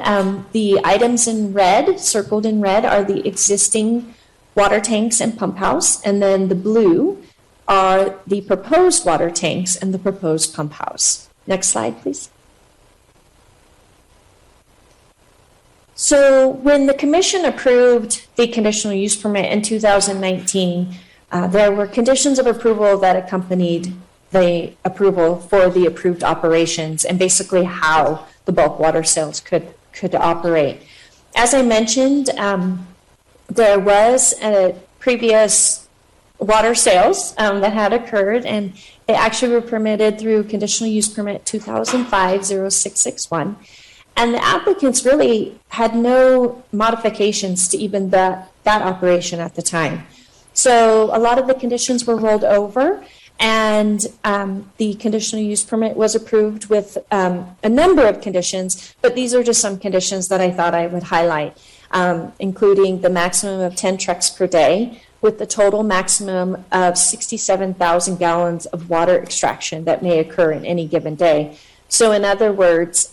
The items in red, circled in red, are the existing water tanks and pump house, and then the blue are the proposed water tanks and the proposed pump house. Next slide, please. So when the commission approved the conditional use permit in 2019, there were conditions of approval that accompanied the approval for the approved operations and basically how the bulk water sales could operate. As I mentioned, there was a previous water sales that had occurred, and they actually were permitted through conditional use permit 2005-0661. And the applicants really had no modifications to even that operation at the time. So a lot of the conditions were rolled over, and the conditional use permit was approved with a number of conditions, but these are just some conditions that I thought I would highlight, including the maximum of 10 trucks per day, with the total maximum of 67,000 gallons of water extraction that may occur in any given day. So in other words,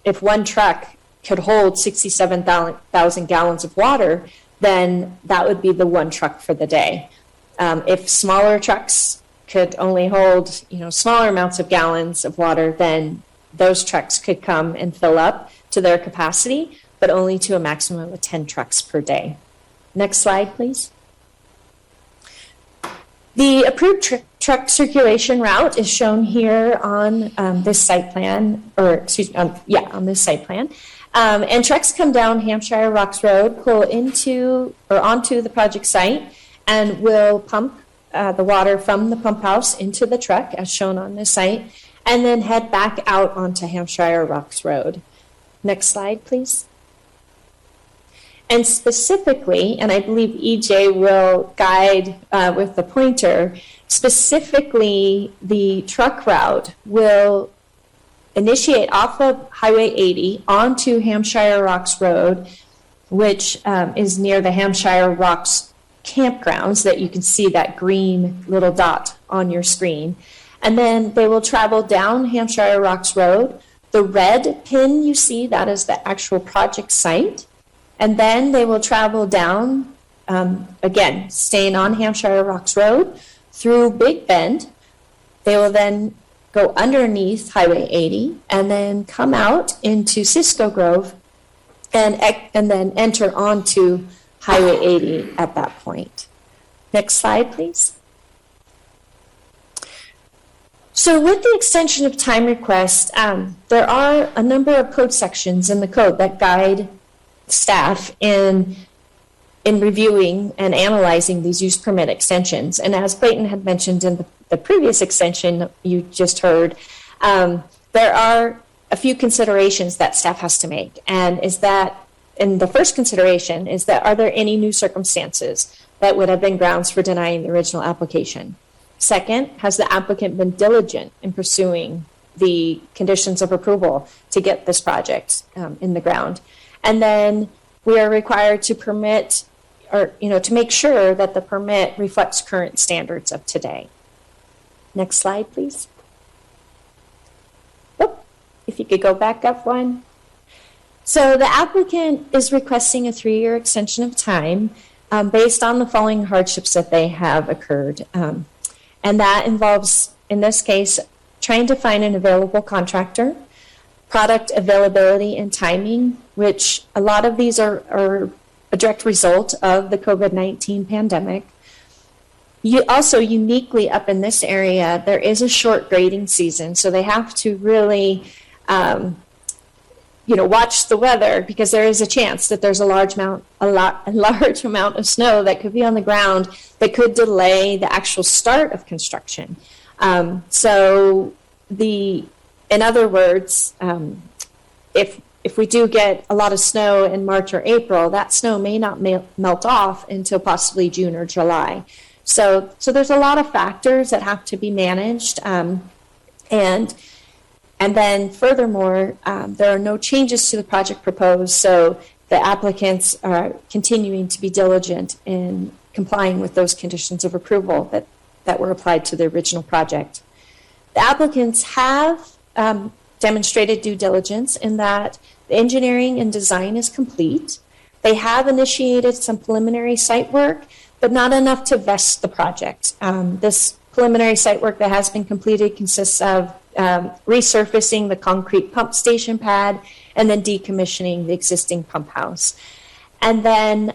if one truck could hold 67,000 gallons of water, then that would be the one truck for the day. If smaller trucks could only hold, smaller amounts of gallons of water, then those trucks could come and fill up to their capacity, but only to a maximum of 10 trucks per day. Next slide, please. The approved truck circulation route is shown here on this site plan, on this site plan. And trucks come down Hampshire Rocks Road, pull into or onto the project site, and will pump the water from the pump house into the truck, as shown on this site, and then head back out onto Hampshire Rocks Road. Next slide, please. And specifically, and I believe EJ will guide with the pointer, specifically the truck route will initiate off of Highway 80 onto Hampshire Rocks Road, which is near the Hampshire Rocks campgrounds that you can see that green little dot on your screen. And then they will travel down Hampshire Rocks Road. The red pin you see, that is the actual project site. And then they will travel down, again, staying on Hampshire Rocks Road through Big Bend. They will then go underneath Highway 80 and then come out into Cisco Grove and then enter onto Highway 80 at that point. Next slide, please. So with the extension of time request, there are a number of code sections in the code that guide staff in in reviewing and analyzing these use permit extensions. And as Clayton had mentioned in the previous extension you just heard, there are a few considerations that staff has to make. And the first consideration is that, are there any new circumstances that would have been grounds for denying the original application? Second, has the applicant been diligent in pursuing the conditions of approval to get this project in the ground? And then we are required to permit, or to make sure that the permit reflects current standards of today. Next slide, please. Oh, if you could go back up one. So the applicant is requesting a 3-year extension of time based on the following hardships that they have occurred. And that involves, in this case, trying to find an available contractor, product availability and timing, which a lot of these are a direct result of the COVID-19 pandemic. Also, uniquely up in this area, there is a short grading season, so they have to really watch the weather, because there is a chance that there's a large amount of snow that could be on the ground that could delay the actual start of construction. In other words, if we do get a lot of snow in March or April, that snow may not melt off until possibly June or July. So there's a lot of factors that have to be managed, and then furthermore, there are no changes to the project proposed, so the applicants are continuing to be diligent in complying with those conditions of approval that were applied to the original project. The applicants have demonstrated due diligence in that the engineering and design is complete. They have initiated some preliminary site work, but not enough to vest the project. This preliminary site work that has been completed consists of resurfacing the concrete pump station pad and then decommissioning the existing pump house. And then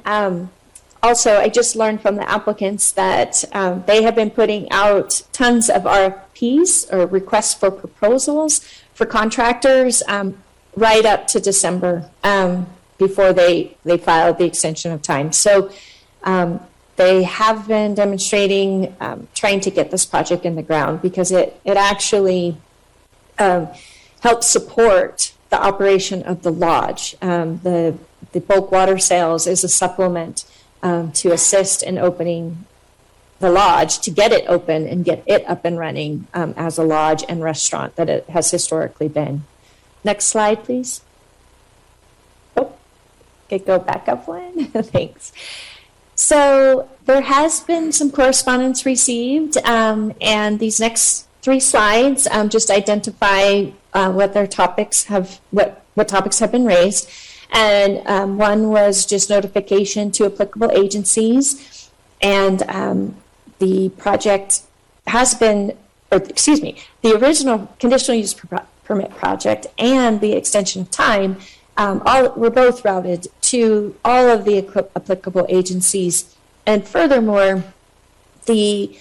also, I just learned from the applicants that they have been putting out tons of RFPs, or requests for proposals, for contractors right up to December before they filed the extension of time. So they have been demonstrating trying to get this project in the ground, because it actually helps support the operation of the lodge. The bulk water sales is a supplement to assist in opening the lodge, to get it open and get it up and running as a lodge and restaurant that it has historically been. Next slide, please. Oh, okay, go back up one. Thanks. So there has been some correspondence received, and these next 3 slides just identify what topics have been raised. And one was just notification to applicable agencies, and the project has been, the original conditional use permit project and the extension of time were both routed to all of the applicable agencies. And furthermore, the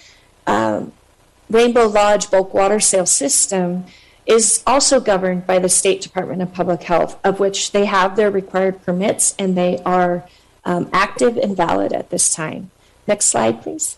Rainbow Lodge bulk water sale system is also governed by the State Department of Public Health, of which they have their required permits, and they are active and valid at this time. Next slide, please.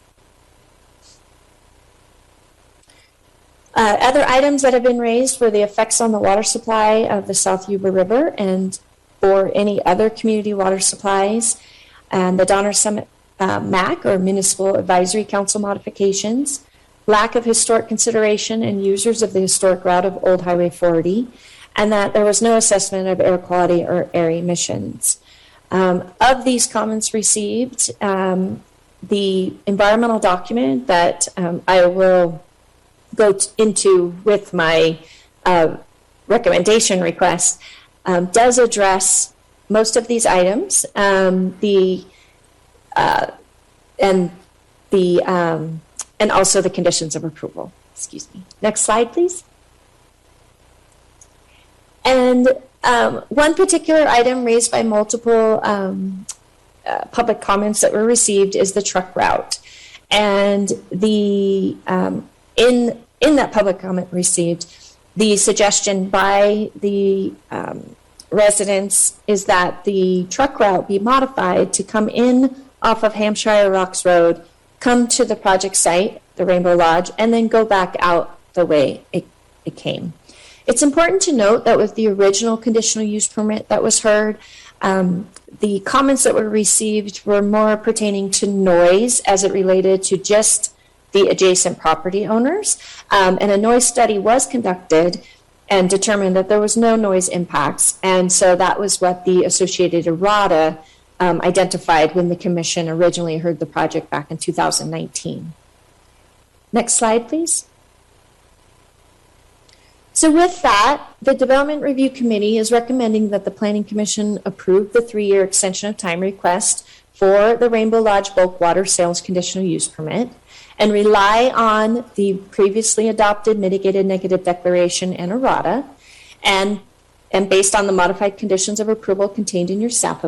Other items that have been raised were the effects on the water supply of the South Yuba River and or any other community water supplies, and the Donner Summit MAC, or Municipal Advisory Council modifications, lack of historic consideration and users of the historic route of Old Highway 40, and that there was no assessment of air quality or air emissions. Of these comments received, the environmental document that I will go into with my recommendation request does address most of these items. And also the conditions of approval. Excuse me. Next slide, please. And one particular item raised by multiple public comments that were received is the truck route. And the in that public comment received, the suggestion by the residents is that the truck route be modified to come in off of Hampshire Rocks Road, come to the project site, the Rainbow Lodge, and then go back out the way it came. It's important to note that with the original conditional use permit that was heard, the comments that were received were more pertaining to noise as it related to just the adjacent property owners. And a noise study was conducted and determined that there was no noise impacts. And so that was what the associated errata identified when the commission originally heard the project back in 2019. Next slide, please. So with that, the Development Review Committee is recommending that the Planning Commission approve the 3-year extension of time request for the Rainbow Lodge bulk water sales conditional use permit and rely on the previously adopted mitigated negative declaration and errata and based on the modified conditions of approval contained in your staff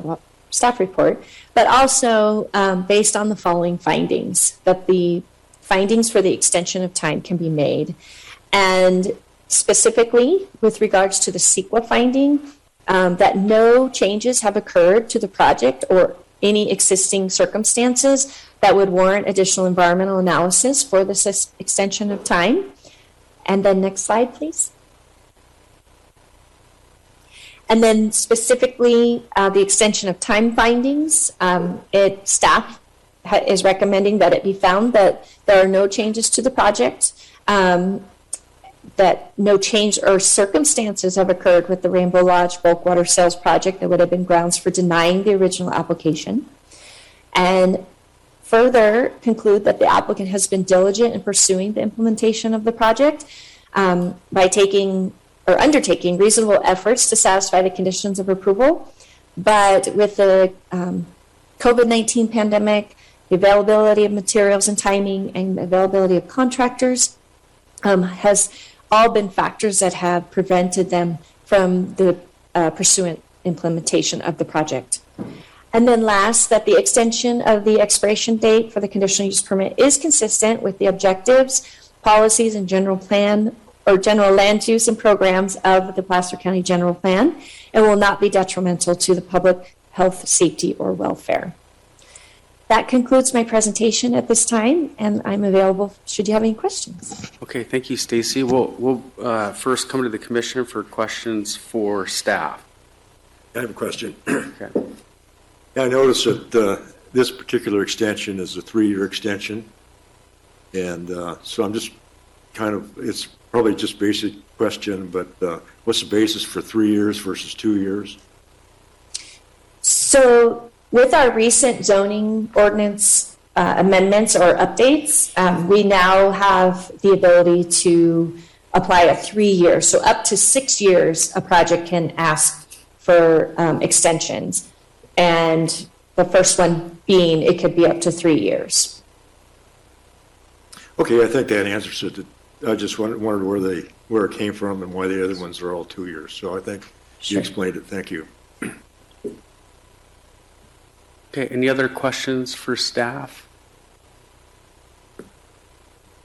report, but also based on the following findings, that the findings for the extension of time can be made. And specifically, with regards to the CEQA finding, that no changes have occurred to the project or any existing circumstances that would warrant additional environmental analysis for this extension of time. And then next slide, please. And then specifically, the extension of time findings, staff is recommending that it be found that there are no changes to the project, that no change or circumstances have occurred with the Rainbow Lodge bulk water sales project that would have been grounds for denying the original application. And further conclude that the applicant has been diligent in pursuing the implementation of the project by taking or undertaking reasonable efforts to satisfy the conditions of approval. But with the COVID-19 pandemic, the availability of materials and timing and availability of contractors has all been factors that have prevented them from the pursuant implementation of the project. And then last, that the extension of the expiration date for the conditional use permit is consistent with the objectives, policies, and general plan or general land use and programs of the Placer County General Plan and will not be detrimental to the public health, safety, or welfare. That concludes my presentation at this time, and I'm available should you have any questions. Okay, thank you, Stacy. We'll first come to the commissioner for questions for staff. I have a question. Okay. I noticed that this particular extension is a 3-year extension, and so I'm just it's probably just basic question, but what's the basis for 3 years versus 2 years? So with our recent zoning ordinance amendments or updates, we now have the ability to apply a 3-year. So up to 6 years, a project can ask for extensions. And the first one being it could be up to 3 years. Okay, I think that answers it. I just wondered where it came from and why the other ones are all 2 years. So I think you explained it. Thank you. Okay, any other questions for staff?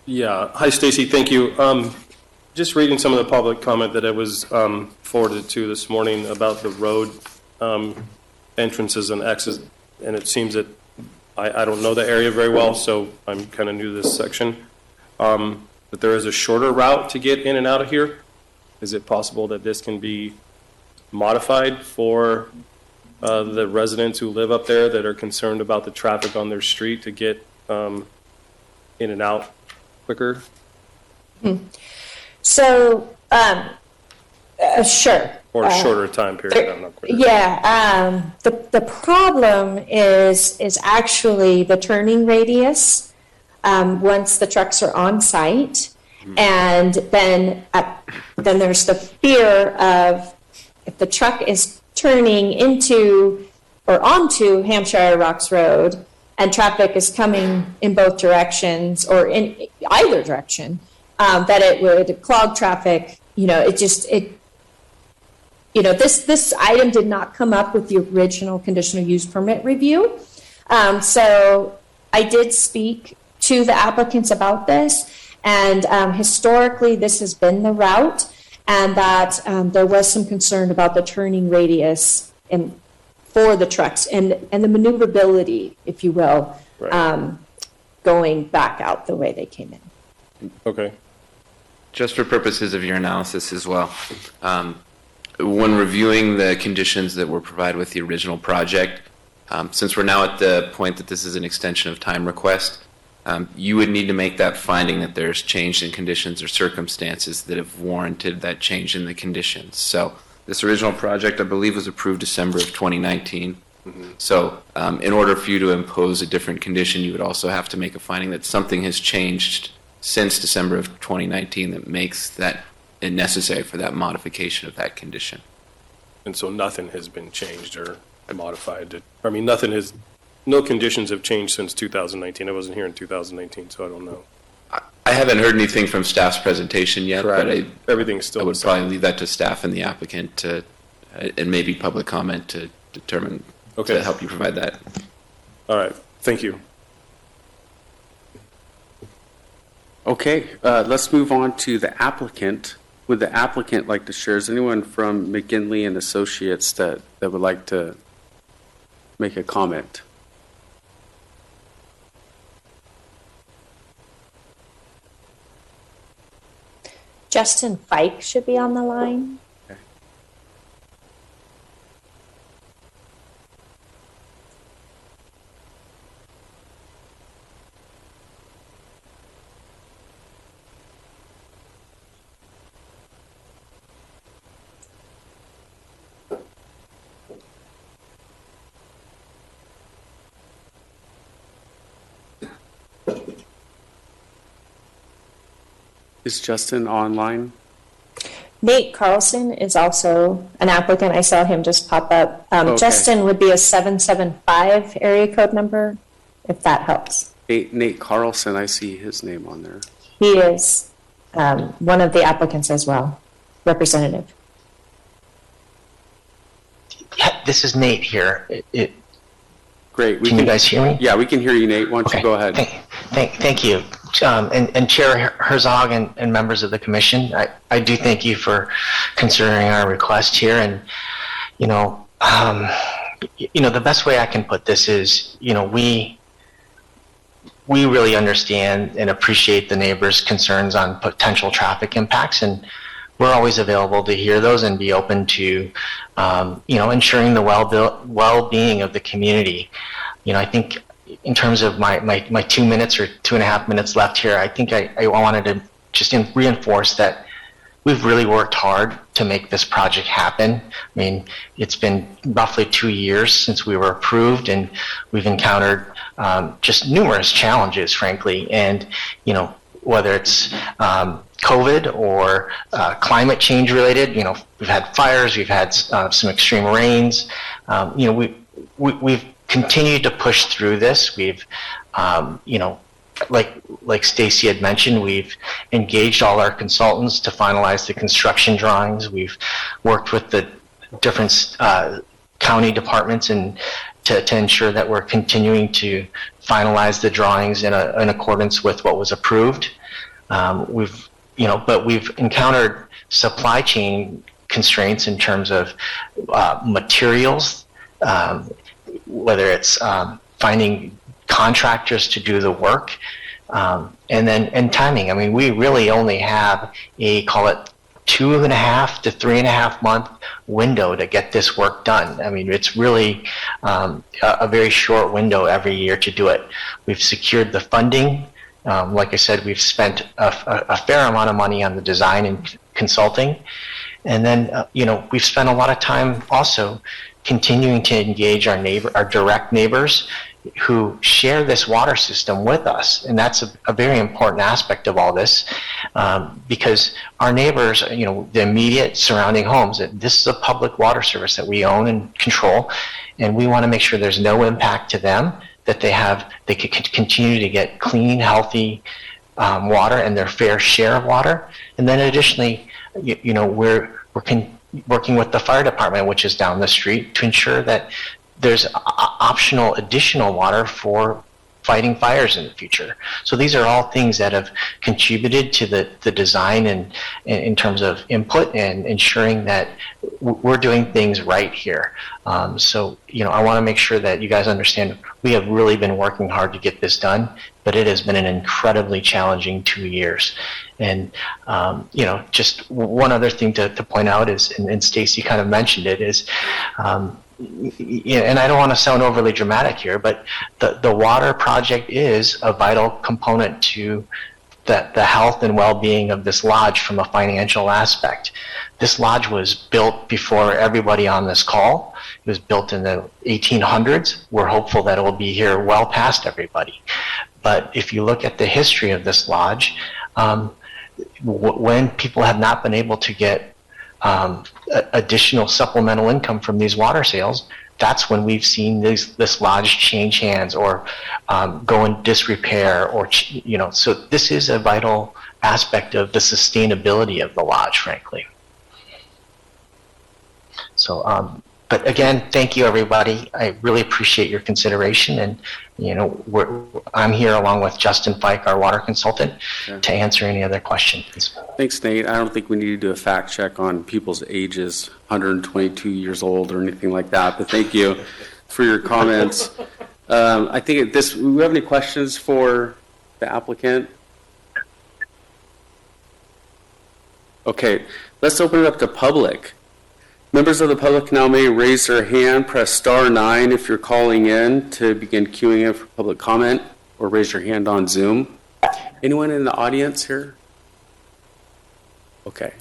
Yeah. Hi, Stacy. Thank you. Just reading some of the public comment that I was forwarded to this morning about the road entrances and exits, and it seems that I don't know the area very well, so I'm kind of new to this section. But there is a shorter route to get in and out of here. Is it possible that this can be modified for the residents who live up there that are concerned about the traffic on their street to get in and out quicker? So, sure. Or a shorter time period. I'm not quite the problem is actually the turning radius once the trucks are on site, and then there's the fear of if the truck is turning into or onto Hampshire Rocks Road and traffic is coming in both directions or in either direction, that it would clog traffic. This item did not come up with the original conditional use permit review. So I did speak to the applicants about this, and historically this has been the route, and that there was some concern about the turning radius for the trucks and the maneuverability, if you will, going back out the way they came in. Okay. Just for purposes of your analysis as well, when reviewing the conditions that were provided with the original project, since we're now at the point that this is an extension of time request, you would need to make that finding that there's change in conditions or circumstances that have warranted that change in the conditions. So this original project, I believe, was approved December of 2019. So in order for you to impose a different condition, you would also have to make a finding that something has changed since December of 2019 that makes that necessary for that modification of that condition. And so nothing has been changed or modified. I mean, no conditions have changed since 2019. I wasn't here in 2019, so I don't know. I haven't heard anything from staff's presentation yet, but Everything's still I would the same. probably leave that to staff and the applicant to, and maybe public comment to determine, to help you provide that. All right, thank you. Okay, let's move on to the applicant. Would the applicant like to share? Is anyone from McGinley and Associates that would like to make a comment? Justin Fike should be on the line. Is Justin online? Nate Carlson is also an applicant. I saw him just pop up. Okay. Justin would be a 775 area code number, if that helps. Nate Carlson, I see his name on there. He is one of the applicants as well, representative. Yeah, this is Nate here. Great. Can you guys hear me? Yeah, we can hear you, Nate. Why don't you go ahead? Thank you. And Chair Herzog and members of the commission, I do thank you for considering our request here. And, the best way I can put this is, we really understand and appreciate the neighbors' concerns on potential traffic impacts. And we're always available to hear those and be open to, ensuring the well-being of the community. I think in terms of my 2 minutes or 2.5 minutes left here, I think I wanted to just reinforce that we've really worked hard to make this project happen. I mean, it's been roughly 2 years since we were approved, and we've encountered just numerous challenges, frankly. And, whether it's COVID or climate change related, we've had fires, we've had some extreme rains. We've continued to push through this. We've, like Stacy had mentioned, we've engaged all our consultants to finalize the construction drawings. We've worked with the different county departments and to ensure that we're continuing to finalize the drawings in accordance with what was approved. But we've encountered supply chain constraints in terms of materials, whether it's finding contractors to do the work, and timing. I mean, we really only have call it 2.5 to 3.5 month window to get this work done. I mean, it's really a very short window every year to do it. We've secured the funding. Like I said, we've spent a fair amount of money on the design and consulting. And then, we've spent a lot of time also continuing to engage our direct neighbors who share this water system with us. And that's a very important aspect of all this, because our neighbors, the immediate surrounding homes, this is a public water service that we own and control, and we want to make sure there's no impact to them, that they can continue to get clean, healthy water and their fair share of water. And then additionally, we're working with the fire department, which is down the street, to ensure that there's optional additional water for fighting fires in the future. So these are all things that have contributed to the design and in terms of input and ensuring that we're doing things right here. So, I want to make sure that you guys understand we have really been working hard to get this done, but it has been an incredibly challenging 2 years. And, just one other thing to point out is, and Stacy kind of mentioned it, is, and I don't want to sound overly dramatic here, but the water project is a vital component to the health and well-being of this lodge from a financial aspect. This lodge was built before everybody on this call. It was built in the 1800s. We're hopeful that it will be here well past everybody. But if you look at the history of this lodge, when people have not been able to get additional supplemental income from these water sales, that's when we've seen this lodge change hands or go in disrepair, or so this is a vital aspect of the sustainability of the lodge, frankly. So but again, thank you, everybody. I really appreciate your consideration, and I'm here along with Justin Fike, our water consultant, to answer any other questions. Thanks, Nate. I don't think we need to do a fact check on people's ages, 122 years old or anything like that, but thank you for your comments. I think do we have any questions for the applicant? Okay, let's open it up to public. Members of the public now may raise their hand, press star 9 if you're calling in to begin queuing in for public comment, or raise your hand on Zoom. Anyone in the audience here? Okay.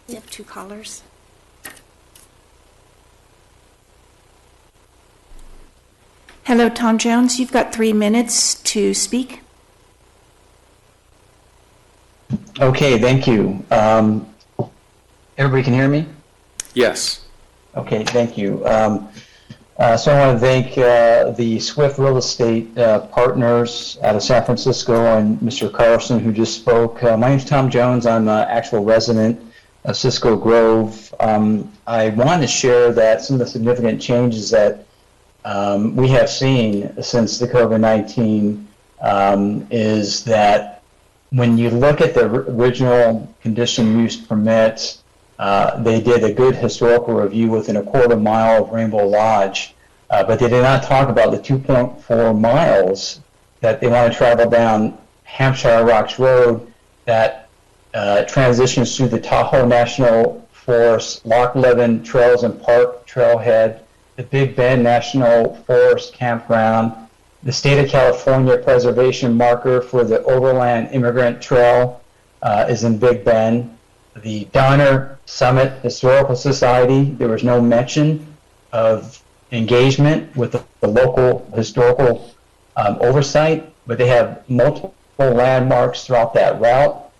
We have 2 callers. Hello, Tom Jones. You've got 3 minutes to speak. Okay, thank you. Everybody can hear me? Yes. Okay, thank you. So I want to thank the Swift Real Estate partners out of San Francisco and Mr. Carlson, who just spoke. My name's Tom Jones. I'm an actual resident of Cisco Grove. I want to share that some of the significant changes that we have seen since the COVID-19 is that when you look at the original conditional use permit, they did a good historical review within a quarter mile of Rainbow Lodge, but they did not talk about the 2.4 miles that they want to travel down Hampshire Rocks Road that transitions through the Tahoe National Forest, Loch Levin Trails and Park Trailhead, the Big Bend National Forest Campground, the State of California Preservation Marker for the Overland Immigrant Trail is in Big Bend. The Donner Summit Historical Society, there was no mention of engagement with the local historical oversight, but they have multiple landmarks throughout that route,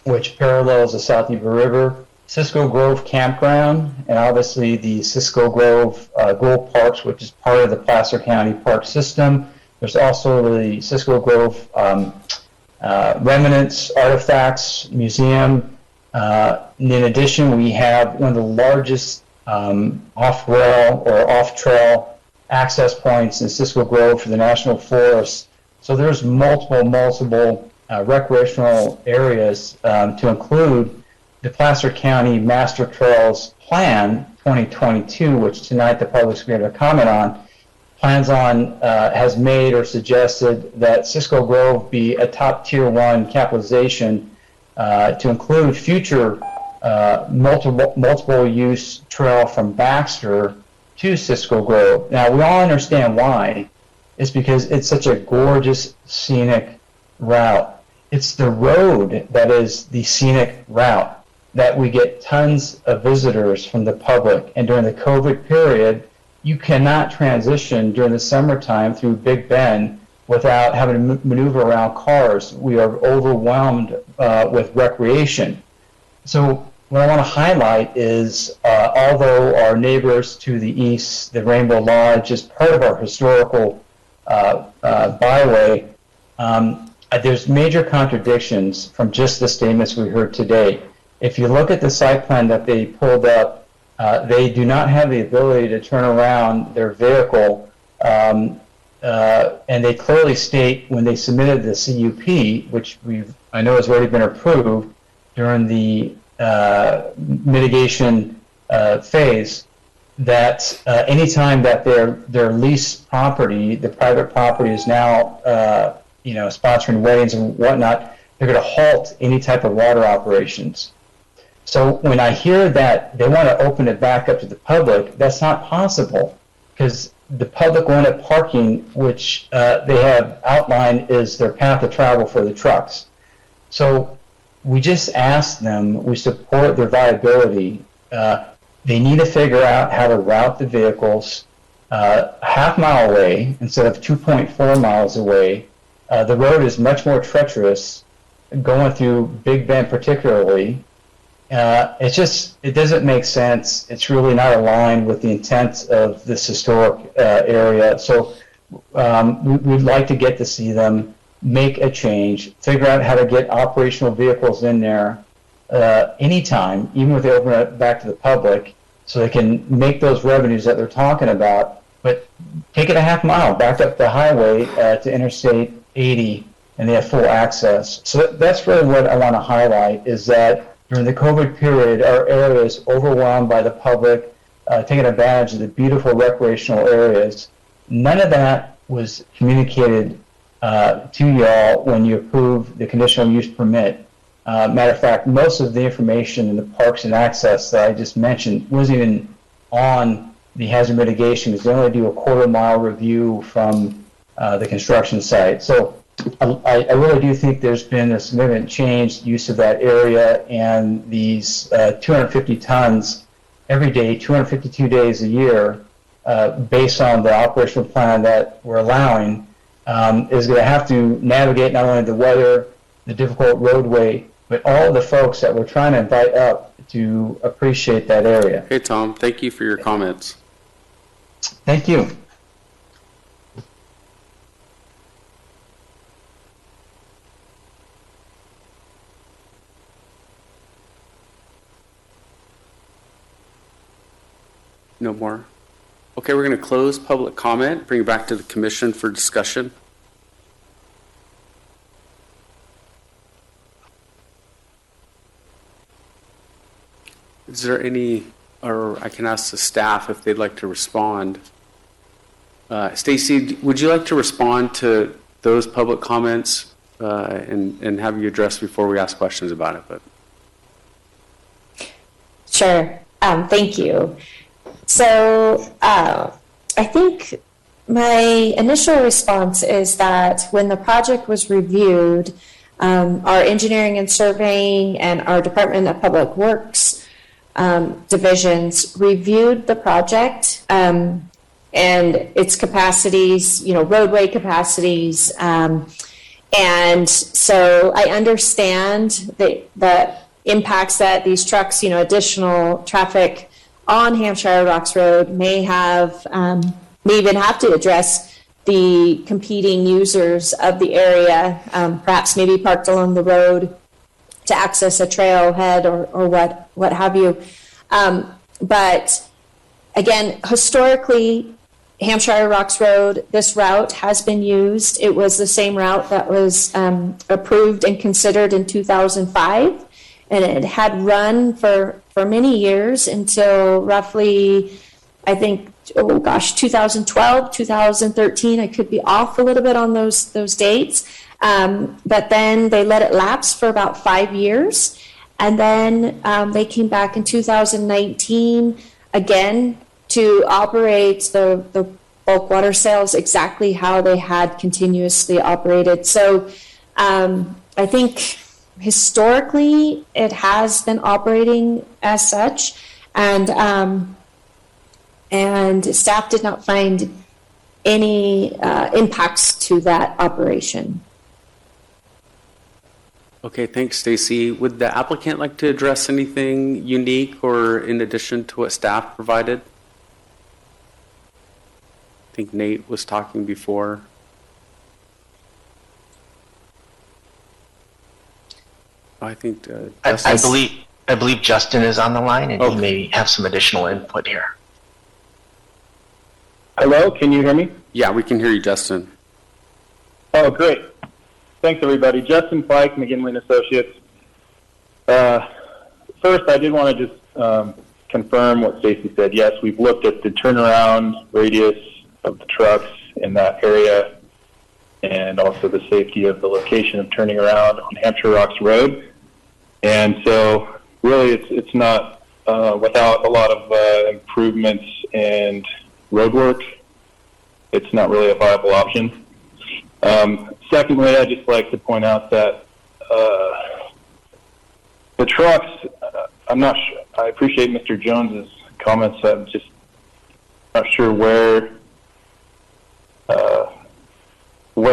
which parallels the South Yuba River. Cisco Grove Campground, and obviously the Cisco Grove Grove Parks, which is part of the Placer County Park System. There's also the Cisco Grove Remnants, Artifacts Museum. In addition, we have one of the largest off-rail or off-trail access points in Cisco Grove for the National Forest. So there's multiple recreational areas to include the Placer County Master Trails Plan 2022, which tonight the public's going to be able to comment on, has made or suggested that Cisco Grove be a top tier 1 capitalization to include future multiple use trail from Baxter to Cisco Grove. Now, we all understand why. It's because it's such a gorgeous scenic route. It's the road that is the scenic route that we get tons of visitors from the public. And during the COVID period, you cannot transition during the summertime through Big Bend without having to maneuver around cars. We are overwhelmed with recreation. So what I want to highlight is, although our neighbors to the east, the Rainbow Lodge, is part of our historical byway, there's major contradictions from just the statements we heard today. if you look at the site plan that they pulled up, they do not have the ability to turn around their vehicle, and they clearly state when they submitted the CUP, which I know has already been approved during the mitigation phase, that anytime that their lease property, the private property, is now sponsoring weddings and whatnot, they're going to halt any type of water operations. So when I hear that they want to open it back up to the public, that's not possible, because the public will end up parking, which they have outlined is their path of travel for the trucks. So we just ask them, we support their viability. They need to figure out how to route the vehicles a half-mile away instead of 2.4 miles away. The road is much more treacherous, going through Big Bend particularly. It doesn't make sense. It's really not aligned with the intent of this historic area. So we'd like to get to see them make a change, figure out how to get operational vehicles in there anytime, even if they open it back to the public, so they can make those revenues that they're talking about, but take it a half mile back up the highway to Interstate 80, and they have full access. So that's really what I want to highlight, is that during the COVID period, our area is overwhelmed by the public taking advantage of the beautiful recreational areas. None of that was communicated to y'all when you approved the conditional use permit. Matter of fact, most of the information in the parks and access that I just mentioned wasn't even on the hazard mitigation, because they only do a quarter-mile review from the construction site. So I really do think there's been a significant change use of that area, and these 250 tons every day, 252 days a year, based on the operational plan that we're allowing, is going to have to navigate not only the weather, the difficult roadway, but all the folks that we're trying to invite up to appreciate that area. Okay, Tom, thank you for your comments. Thank you. No more? Okay, we're going to close public comment, bring it back to the commission for discussion. Is there any, or I can ask the staff if they'd like to respond. Stacy, would you like to respond to those public comments and have you addressed before we ask questions about it? But Sure. Thank you. So I think my initial response is that when the project was reviewed, our engineering and surveying and our Department of Public Works divisions reviewed the project and its capacities, roadway capacities. And so I understand the impacts that these trucks, additional traffic on Hampshire Rocks Road may even have to address the competing users of the area, perhaps maybe parked along the road to access a trailhead or what have you. But again, historically, Hampshire Rocks Road, this route has been used. It was the same route that was approved and considered in 2005. And it had run for many years until roughly, I think, 2012, 2013. I could be off a little bit on those dates. But then they let it lapse for about 5 years. And then they came back in 2019 again to operate the bulk water sales exactly how they had continuously operated. So I think historically it has been operating as such, and staff did not find any impacts to that operation. okay, thanks, Stacy. Would the applicant like to address anything unique or in addition to what staff provided? I think Nate was talking before. I believe I believe Justin is on the line, and Okay. he may have some additional input here. Hello, can you hear me? Yeah, we can hear you, Justin. Oh, great. Thanks, everybody. Justin Pike, McGinley and Associates. First, I did want to just confirm what Stacy said. Yes, we've looked at the turnaround radius of the trucks in that area and also the safety of the location of turning around on Hampshire Rocks Road. And so really it's not without a lot of improvements and road work, it's not really a viable option. Secondly, I'd just like to point out that the trucks, I'm not sure, I appreciate Mr. Jones's comments. I'm just not sure where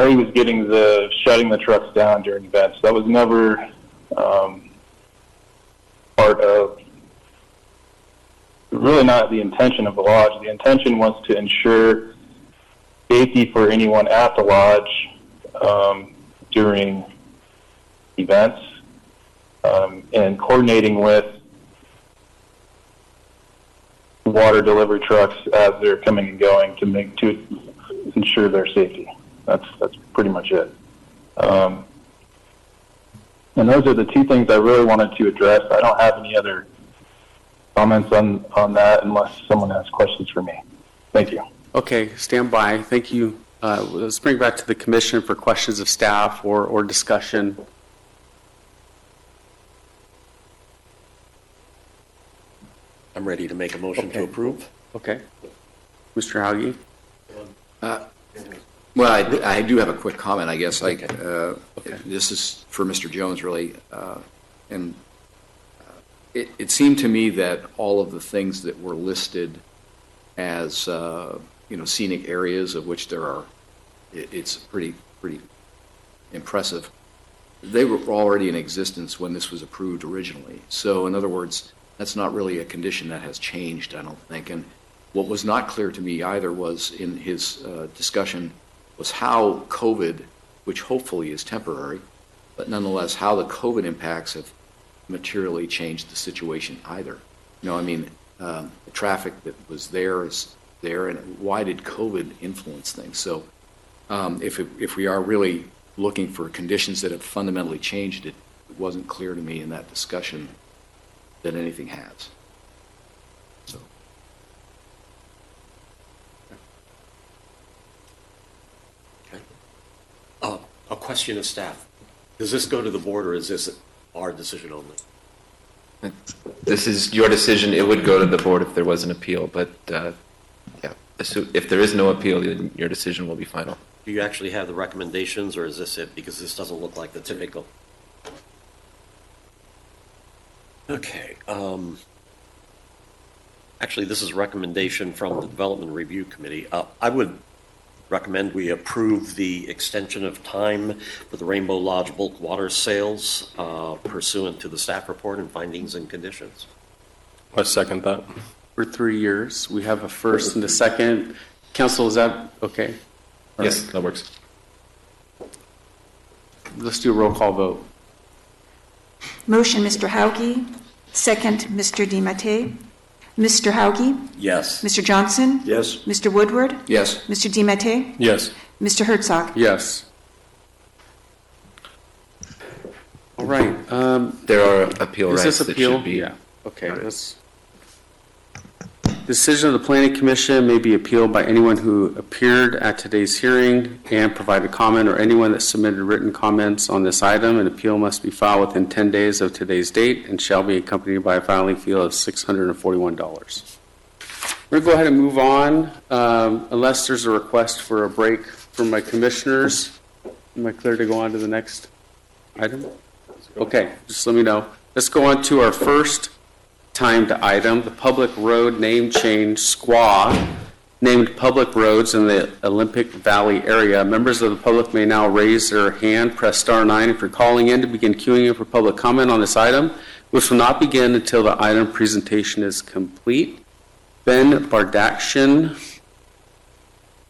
he was getting the shutting the trucks down during events. That was never part of, really not the intention of the lodge. The intention was to ensure safety for anyone at the lodge during events, and coordinating with water delivery trucks as they're coming and going to ensure their safety. That's pretty much it. And those are the two things I really wanted to address. I don't have any other comments on that unless someone has questions for me. Thank you. Okay, stand by. Thank you. Let's bring it back to the commission for questions of staff or discussion. I'm ready to make a motion to approve. Okay. Mr. Hauge? Well, I do have a quick comment, I guess. This is for Mr. Jones, really. And it seemed to me that all of the things that were listed as, scenic areas, of which there are, it's pretty impressive. They were already in existence when this was approved originally. So, in other words, that's not really a condition that has changed, I don't think. And what was not clear to me either was in his discussion was how COVID, which hopefully is temporary, but nonetheless how the COVID impacts have materially changed the situation either. The traffic that was there is there, and why did COVID influence things? So if we are really looking for conditions that have fundamentally changed, it wasn't clear to me in that discussion that anything has. So. Okay. A question of staff. Does this go to the board, or is this our decision only? This is your decision. It would go to the board if there was an appeal, but if there is no appeal, then your decision will be final. Do you actually have the recommendations, or is this it? Because this doesn't look like the typical. Okay. Actually, this is a recommendation from the Development Review Committee. I would recommend we approve the extension of time for the Rainbow Lodge bulk water sales pursuant to the staff report and findings and conditions. I second that. For 3 years, we have a first and a second. Council, is that okay? Yes, that works. Let's do a roll call vote. Motion, Mr. Hauge. Second, Mr. DiMattei. Mr. Hauge? Yes. Mr. Johnson? Yes. Mr. Woodward? Yes. Mr. DiMattei? Yes. Mr. Herzog? Yes. All right. There are appeal Is rights this that appeal? should be. Yeah. Okay. Decision of the Planning Commission may be appealed by anyone who appeared at today's hearing and provided comment, or anyone that submitted written comments on this item. An appeal must be filed within 10 days of today's date and shall be accompanied by a filing fee of $641. We're going to go ahead and move on, unless there's a request for a break from my commissioners. Am I clear to go on to the next item? Okay, just let me know. Let's go on to our first timed item, the public road name change SQUA, named public roads in the Olympic Valley area. Members of the public may now raise their hand, press *9 if you're calling in to begin queuing in for public comment on this item, which will not begin until the item presentation is complete. Ben Bardakshin,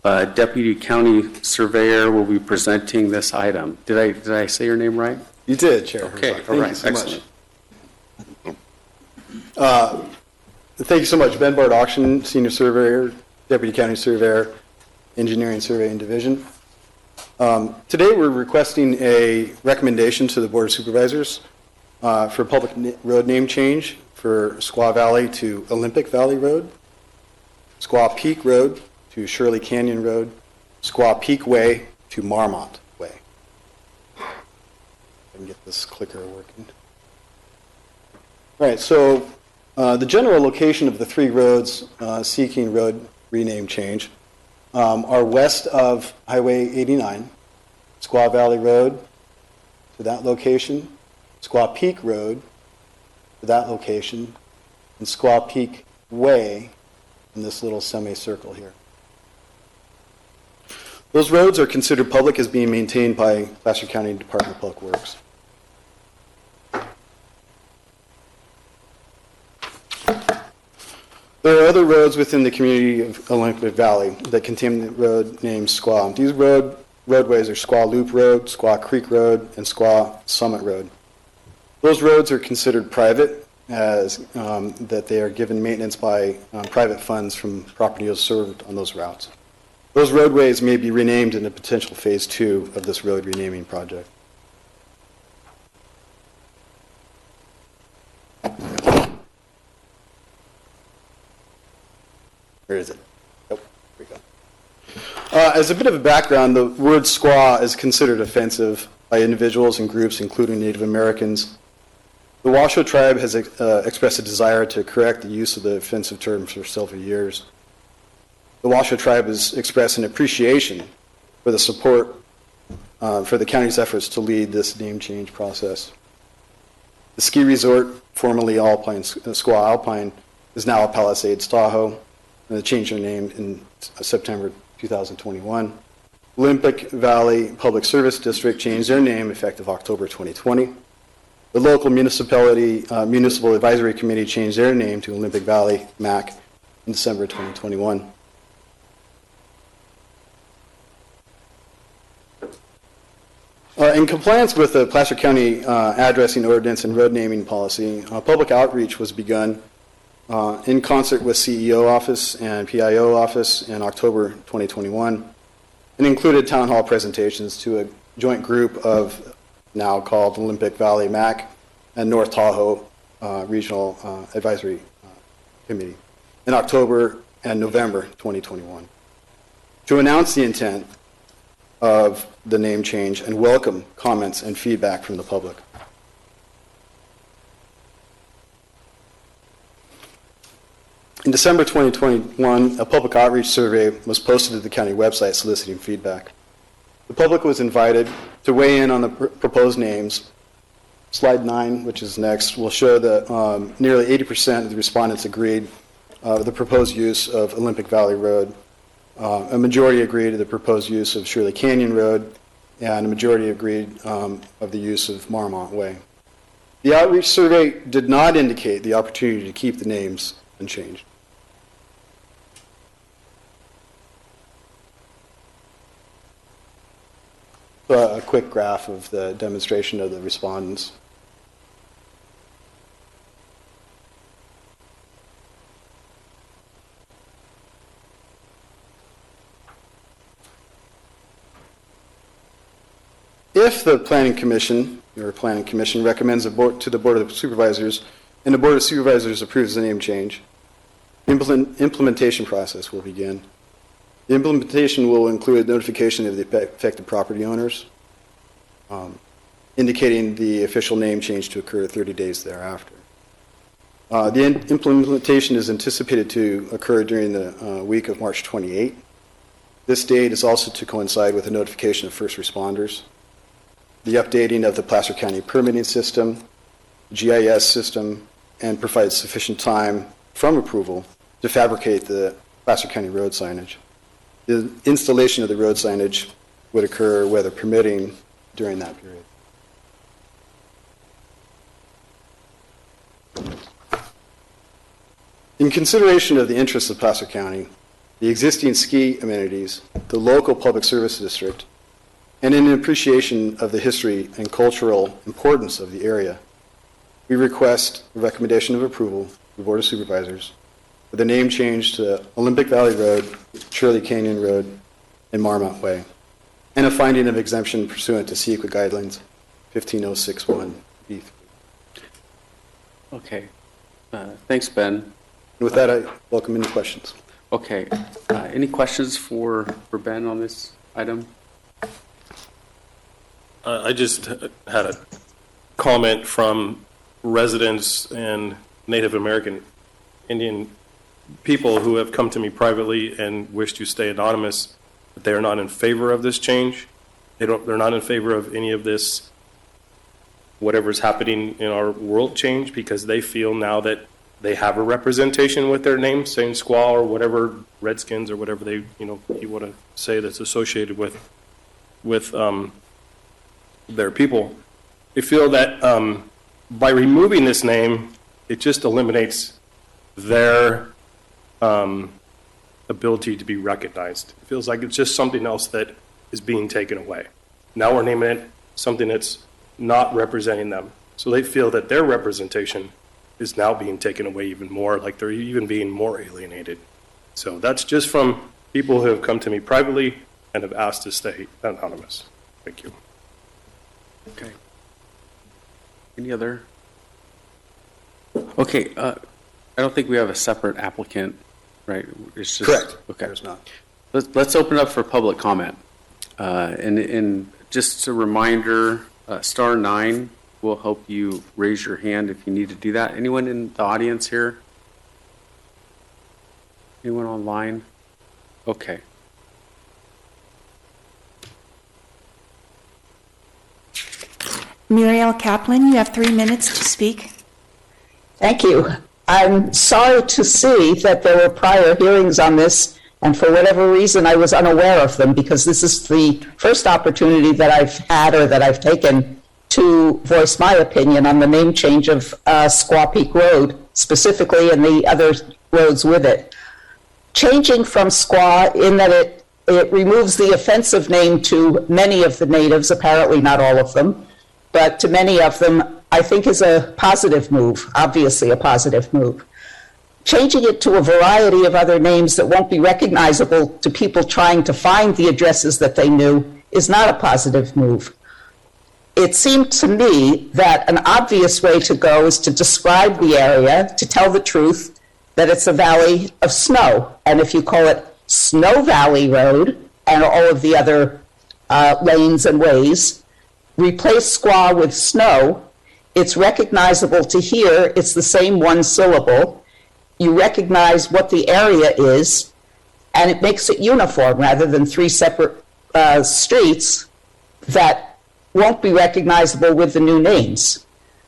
Deputy County Surveyor, will be presenting this item. Did I say your name right? You did, Chair. Okay, Thank all right, you so excellent. much. Thank you so much. Ben Bart Auction, Senior Surveyor, Deputy County Surveyor, Engineering Surveying Division. Today we're requesting a recommendation to the Board of Supervisors for public road name change for Squaw Valley to Olympic Valley Road, Squaw Peak Road to Shirley Canyon Road, Squaw Peak Way to Marmot Way. I can get this clicker working. All right, so the general location of the three roads seeking road rename change are west of Highway 89, Squaw Valley Road to that location, Squaw Peak Road to that location, and Squaw Peak Way in this little semicircle here. Those roads are considered public as being maintained by Placer County Department of Public Works. There are other roads within the community of Olympic Valley that contain the road named Squaw. These roadways are Squaw Loop Road, Squaw Creek Road, and Squaw Summit Road. Those roads are considered private as that they are given maintenance by private funds from property served on those routes. Those roadways may be renamed in a potential phase 2 of this road renaming project. Where is it? Oh, here we go. As a bit of a background, the word squaw is considered offensive by individuals and groups, including Native Americans. The Washoe tribe has expressed a desire to correct the use of the offensive term for several years. The Washoe tribe has expressed an appreciation for the support for the county's efforts to lead this name change process. The ski resort, formerly Alpine, Squaw Alpine, is now Palisades Tahoe, and they changed their name in September 2021. Olympic Valley Public Service District changed their name effective October 2020. The local municipal advisory committee changed their name to Olympic Valley MAC in December 2021. In compliance with the Placer County addressing ordinance and road naming policy, public outreach was begun in concert with CEO office and PIO office in October 2021, and included town hall presentations to a joint group of now called Olympic Valley MAC and North Tahoe Regional Advisory Committee in October and November 2021 to announce the intent of the name change and welcome comments and feedback from the public. In December 2021, a public outreach survey was posted to the county website soliciting feedback. The public was invited to weigh in on the proposed names. Slide 9, which is next, will show that nearly 80% of the respondents agreed with the proposed use of Olympic Valley Road. A majority agreed to the proposed use of Shirley Canyon Road, and a majority agreed of the use of Marmot Way. The outreach survey did not indicate the opportunity to keep the names unchanged. A quick graph of the demonstration of the respondents. If the Planning Commission, your Planning Commission, recommends to the Board of Supervisors, and the Board of Supervisors approves the name change, the implementation process will begin. The implementation will include notification of the affected property owners, indicating the official name change to occur 30 days thereafter. The implementation is anticipated to occur during the week of March 28. This date is also to coincide with the notification of first responders, the updating of the Placer County permitting system, GIS system, and provide sufficient time from approval to fabricate the Placer County road signage. The installation of the road signage would occur, weather permitting, during that period. In consideration of the interests of Placer County, the existing ski amenities, the local public service district, and in appreciation of the history and cultural importance of the area, we request a recommendation of approval the Board of Supervisors with a name change to Olympic Valley Road, Shirley Canyon Road, and Marmot Way, and a finding of exemption pursuant to CEQA Guidelines 15061B3. Okay. Thanks, Ben. And with that, I welcome any questions. Okay. Any questions for Ben on this item? I just had a comment from residents and Native American Indian people who have come to me privately and wish to stay anonymous, that they are not in favor of this change. They're not in favor of any of this, whatever's happening in our world change, because they feel now that they have a representation with their name, saying Squaw or whatever, Redskins or whatever they, you want to say that's associated with their people. They feel that by removing this name, it just eliminates their ability to be recognized. It feels like it's just something else that is being taken away. Now we're naming it something that's not representing them. So they feel that their representation is now being taken away even more, like they're even being more alienated. So that's just from people who have come to me privately and have asked to stay anonymous. Thank you. Okay. Any other? Okay. I don't think we have a separate applicant, right? It's just, Correct. Okay. There's not. Let's open up for public comment. And just a reminder, star 9 will help you raise your hand if you need to do that. Anyone in the audience here? Anyone online? Okay. Muriel Kaplan, you have 3 minutes to speak. Thank you. I'm sorry to see that there were prior hearings on this, and for whatever reason, I was unaware of them, because this is the first opportunity that I've had or that I've taken to voice my opinion on the name change of Squaw Peak Road, specifically, and the other roads with it. Changing from Squaw in that it removes the offensive name to many of the natives, apparently not all of them, but to many of them, I think is a positive move, obviously a positive move. Changing it to a variety of other names that won't be recognizable to people trying to find the addresses that they knew is not a positive move. It seemed to me that an obvious way to go is to describe the area, to tell the truth that it's a valley of snow. And if you call it Snow Valley Road and all of the other lanes and ways, replace squaw with snow, it's recognizable to hear, it's the same one syllable. You recognize what the area is, and it makes it uniform rather than 3 separate streets that won't be recognizable with the new names.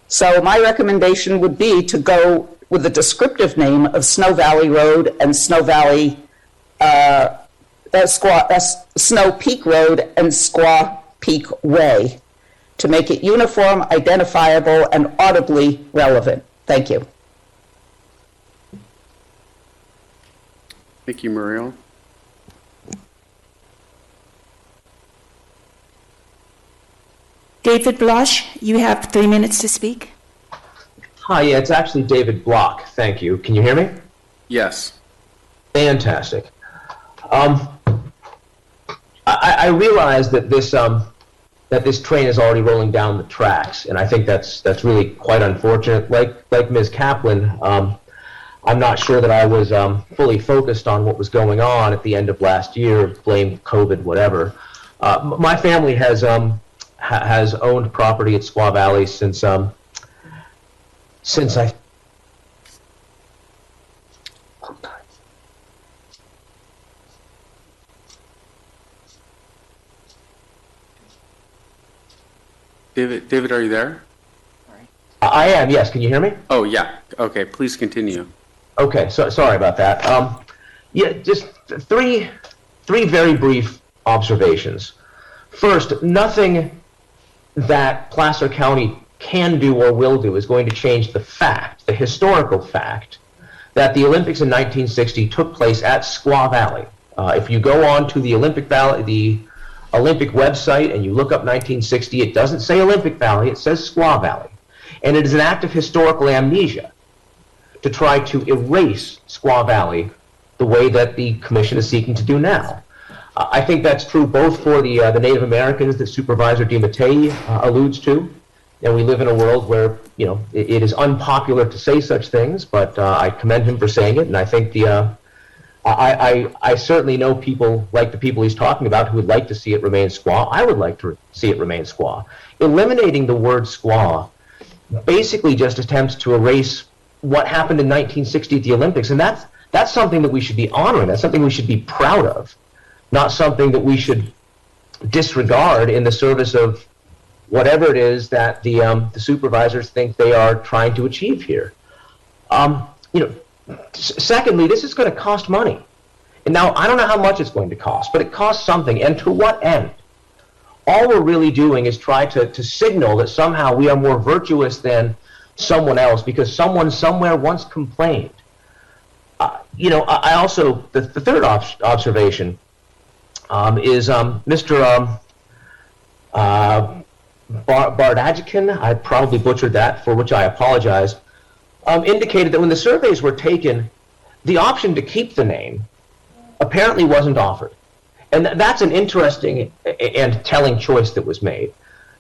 So my recommendation would be to go with the descriptive name of Snow Valley Road and Snow Valley, Snow Peak Road and Squaw Peak Way, to make it uniform, identifiable, and audibly relevant. Thank you. Thank you, Muriel. David Blosh, you have 3 minutes to speak. Hi, yeah, it's actually David Block. Thank you. Can you hear me? Yes. Fantastic. I realize that this train is already rolling down the tracks, and I think that's really quite unfortunate. Like Ms. Kaplan, I'm not sure that I was fully focused on what was going on at the end of last year, blame COVID, whatever. My family has owned property at Squaw Valley since I. David, are you there? I am, yes. Can you hear me? Oh, yeah. Okay, please continue. Okay, so sorry about that. Yeah, just three very brief observations. First, nothing that Placer County can do or will do is going to change the fact, the historical fact, that the Olympics in 1960 took place at Squaw Valley. If you go on to the Olympic website and you look up 1960, it doesn't say Olympic Valley, it says Squaw Valley. And it is an act of historical amnesia. to try to erase Squaw Valley the way that the commission is seeking to do now. I think that's true both for the Native Americans that Supervisor DiMattei alludes to. And we live in a world where, it is unpopular to say such things, but I commend him for saying it. And I think I certainly know people like the people he's talking about who would like to see it remain Squaw. I would like to see it remain Squaw. Eliminating the word Squaw basically just attempts to erase what happened in 1960 at the Olympics. And that's something that we should be honoring. That's something we should be proud of, not something that we should disregard in the service of whatever it is that the supervisors think they are trying to achieve here. Secondly, this is going to cost money. And now, I don't know how much it's going to cost, but it costs something. And to what end? All we're really doing is try to signal that somehow we are more virtuous than someone else because someone somewhere once complained. I also, the third observation is Mr. Bardajian, I probably butchered that, for which I apologize, indicated that when the surveys were taken, the option to keep the name apparently wasn't offered. And that's an interesting and telling choice that was made.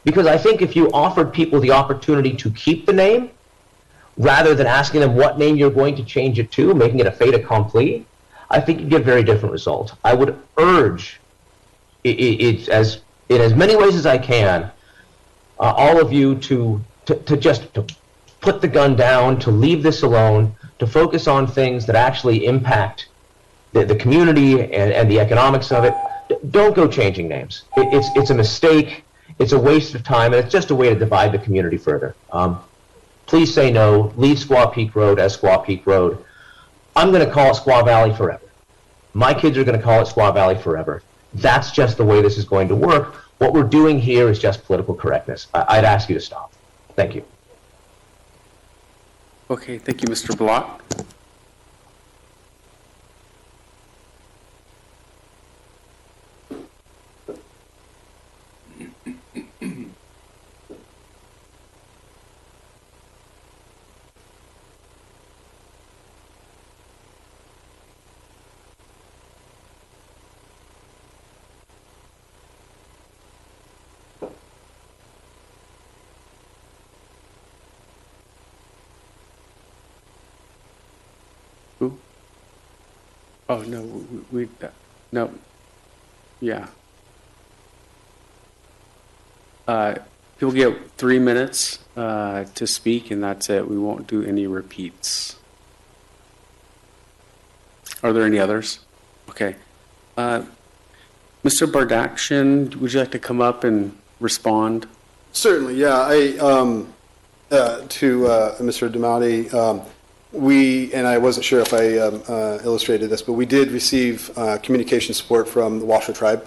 Because I think if you offered people the opportunity to keep the name, rather than asking them what name you're going to change it to, making it a fait accompli, I think you get very different results. I would urge, in as many ways as I can, all of you to just put the gun down, to leave this alone, to focus on things that actually impact the community and the economics of it. Don't go changing names. It's a mistake, it's a waste of time, and it's just a way to divide the community further. Please say no. Leave Squaw Peak Road as Squaw Peak Road. I'm going to call it Squaw Valley forever. My kids are going to call it Squaw Valley forever. That's just the way this is going to work. What we're doing here is just political correctness. I'd ask you to stop. Thank you. Okay, thank you, Mr. Block. Oh, no, no, yeah. People get 3 minutes to speak, and that's it. We won't do any repeats. Are there any others? Okay. Mr. Bardakshin, would you like to come up and respond? Certainly, yeah. To Mr. Damati, and I wasn't sure if I illustrated this, but we did receive communication support from the Washoe tribe,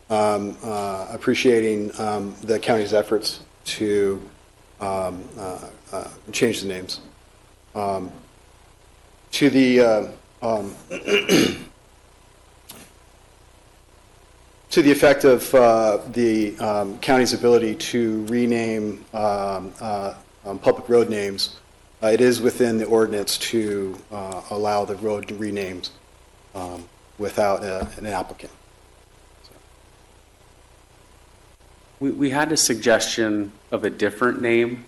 appreciating the county's efforts to change the names. To the to the effect of the county's ability to rename public road names, it is within the ordinance to allow the road renames without an applicant. We had a suggestion of a different name,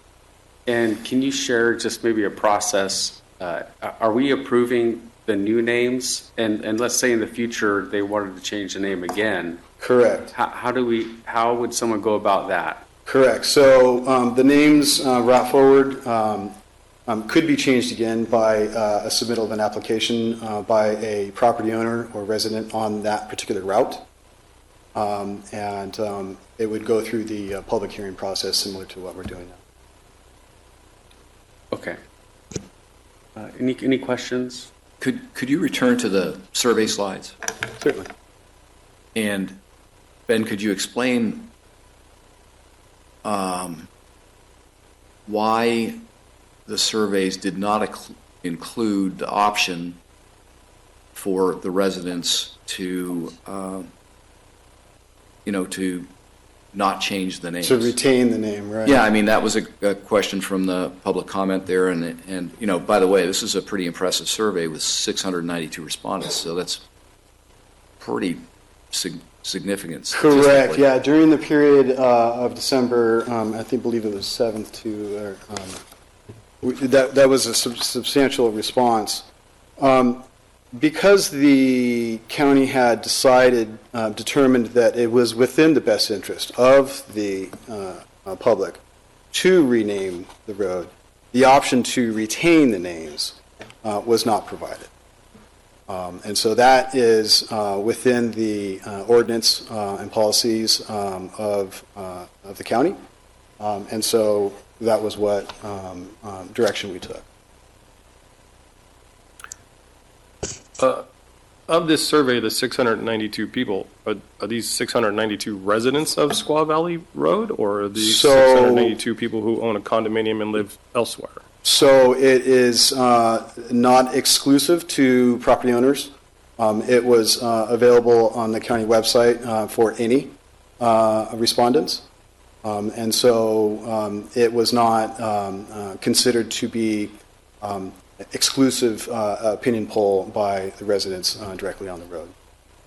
and can you share just maybe a process? Are we approving the new names? And let's say in the future they wanted to change the name again. Correct. How would someone go about that? Correct. So the names brought forward could be changed again by a submittal of an application by a property owner or resident on that particular route. And it would go through the public hearing process similar to what we're doing now. Okay. Any questions? Could you return to the survey slides? Certainly. And Ben, could you explain why the surveys did not include the option for the residents to, to not change the names. To retain the name, right? Yeah, I mean, that was a question from the public comment there, and, you know, by the way, this is a pretty impressive survey with 692 respondents, so that's pretty significant Correct, statistically. yeah, during the period of December, believe it was 7th to, that was a substantial response. Because the county had determined that it was within the best interest of the public to rename the road, the option to retain the names was not provided. And so that is within the ordinance and policies of the county. And so that was what direction we took. Of this survey, the 692 people, are these 692 residents of Squaw Valley Road, or are these 692 people who own a condominium and live elsewhere? So it is not exclusive to property owners. It was available on the county website for any respondents. And so it was not considered to be exclusive opinion poll by the residents directly on the road.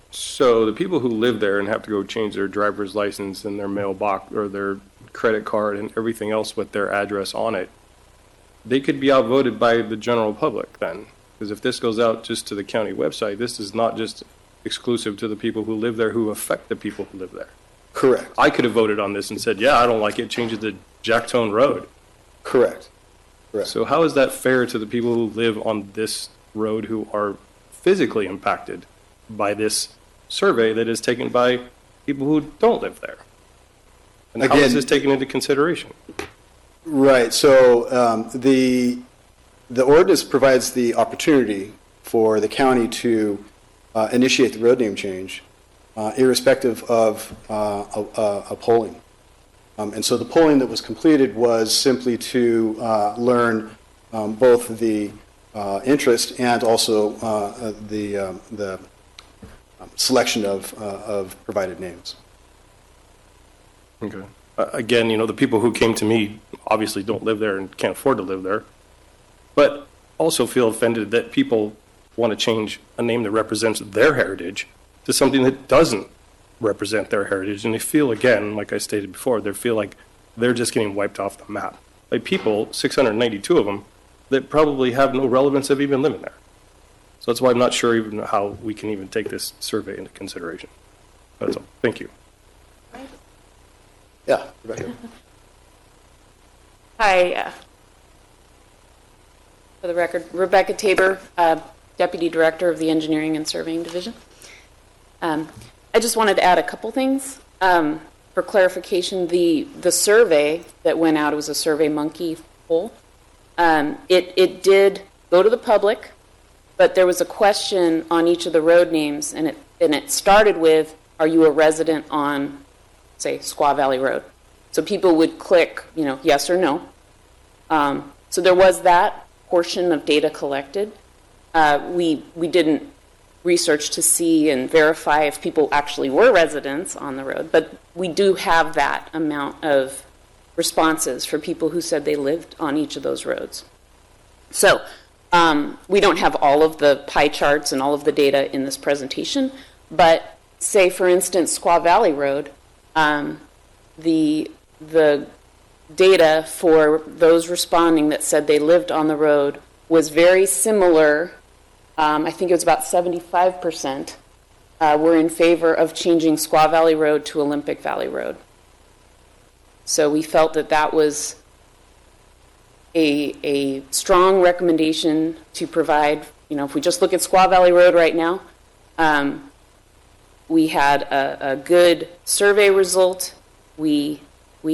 So the people who live there and have to go change their driver's license and their mailbox or their credit card and everything else with their address on it, they could be outvoted by the general public then. Because if this goes out just to the county website, this is not just exclusive to the people who live there who affect the people who live there. Correct. I could have voted on this and said, yeah, I don't like it, change it to Jacktone Road. Correct. Correct. So how is that fair to the people who live on this road who are physically impacted by this survey that is taken by people who don't live there? And how is this taken into consideration? Right. So the ordinance provides the opportunity for the county to initiate the road name change, irrespective of a polling. And so the polling that was completed was simply to learn both the interest and also the selection of provided names. Okay. Again, you know, the people who came to me obviously don't live there and can't afford to live there, but also feel offended that people want to change a name that represents their heritage to something that doesn't represent their heritage. And they feel, again, like I stated before, they feel like they're just getting wiped off the map by people, 692 of them, that probably have no relevance of even living there. So that's why I'm not sure even how we can even take this survey into consideration. That's all. Thank you. Yeah, Rebecca. Hi. For the record, Rebecca Tabor, Deputy Director of the Engineering and Surveying Division. I just wanted to add a couple things. For clarification, the survey that went out, it was a Survey Monkey poll. It did go to the public, but there was a question on each of the road names, and it started with, are you a resident on, say, Squaw Valley Road? So people would click, you know, yes or no. So there was that portion of data collected. We didn't research to see and verify if people actually were residents on the road, but we do have that amount of responses for people who said they lived on each of those roads. So we don't have all of the pie charts and all of the data in this presentation, but say, for instance, Squaw Valley Road, the data for those responding that said they lived on the road was very similar. I think it was about 75% were in favor of changing Squaw Valley Road to Olympic Valley Road. So we felt that that was a strong recommendation to provide, you know, if we just look at Squaw Valley Road right now, we had a good survey result. We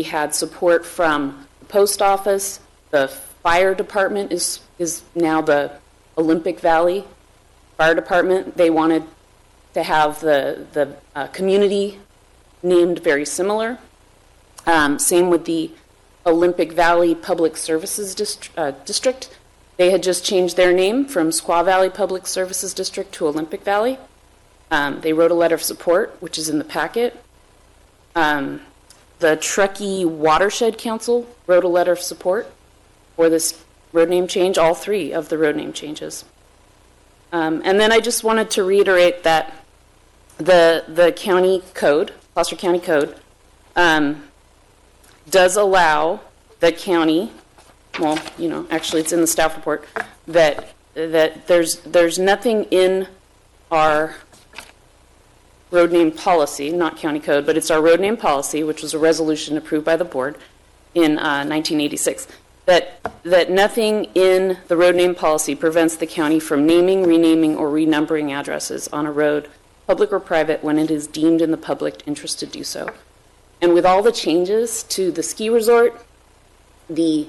had support from the post office. The fire department is now the Olympic Valley Fire Department. They wanted to have the community named very similar. Same with the Olympic Valley Public Services District. They had just changed their name from Squaw Valley Public Services District to Olympic Valley. They wrote a letter of support, which is in the packet. the Truckee Watershed Council wrote a letter of support for this road name change, all three of the road name changes. And then I just wanted to reiterate that the county code, Gloucester County Code, does allow the county, well, you know, actually it's in the staff report, that there's nothing in our road name policy, not county code, but it's our road name policy, which was a resolution approved by the board in 1986, that nothing in the road name policy prevents the county from naming, renaming, or renumbering addresses on a road, public or private, when it is deemed in the public interest to do so. And with all the changes to the ski resort, the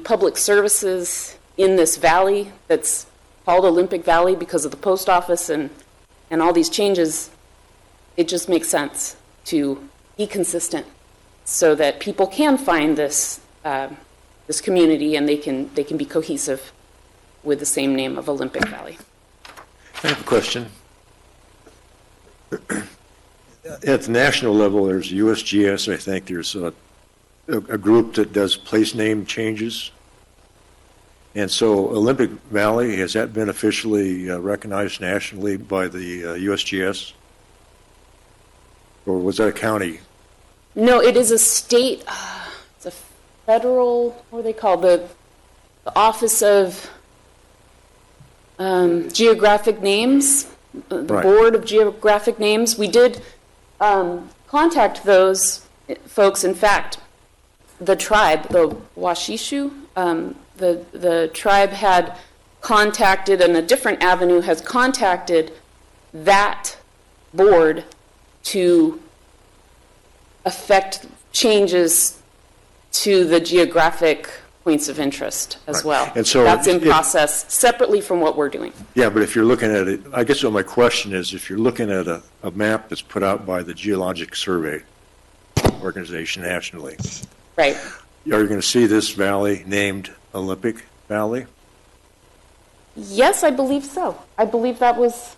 public services in this valley that's called Olympic Valley because of the post office and all these changes, it just makes sense to be consistent so that people can find this this community and they can be cohesive with the same name of Olympic Valley. I have a question. At the national level, there's USGS. I think there's a group that does place name changes. And so Olympic Valley, has that been officially recognized nationally by the USGS? Or was that a county? No, it is a state, it's a federal, what are they called? The Office of Geographic Names, the Right. Board of Geographic Names. We did contact those folks. In fact, the tribe, the Washishu, the tribe had contacted, and a different avenue has contacted that board to affect changes to the geographic points of interest as well. And so that's in process separately from what we're doing. Yeah, but if you're looking at it, I guess what my question is, if you're looking at a map that's put out by the Geologic Survey Organization nationally, right? Are you going to see this valley named Olympic Valley? Yes, I believe so. I believe that was,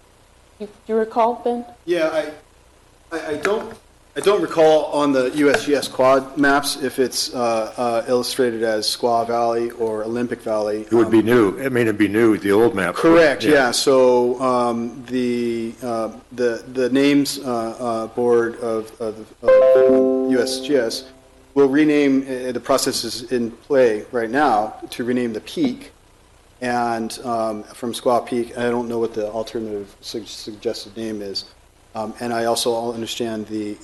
you recall, Ben? Yeah, I don't recall on the USGS quad maps if it's illustrated as Squaw Valley or Olympic Valley. It would be new. I mean, it'd be new, the old map. Correct, yeah. So the names board of USGS will rename, the process is in play right now to rename the peak, and from Squaw Peak, I don't know what the alternative suggested name is. And I also understand the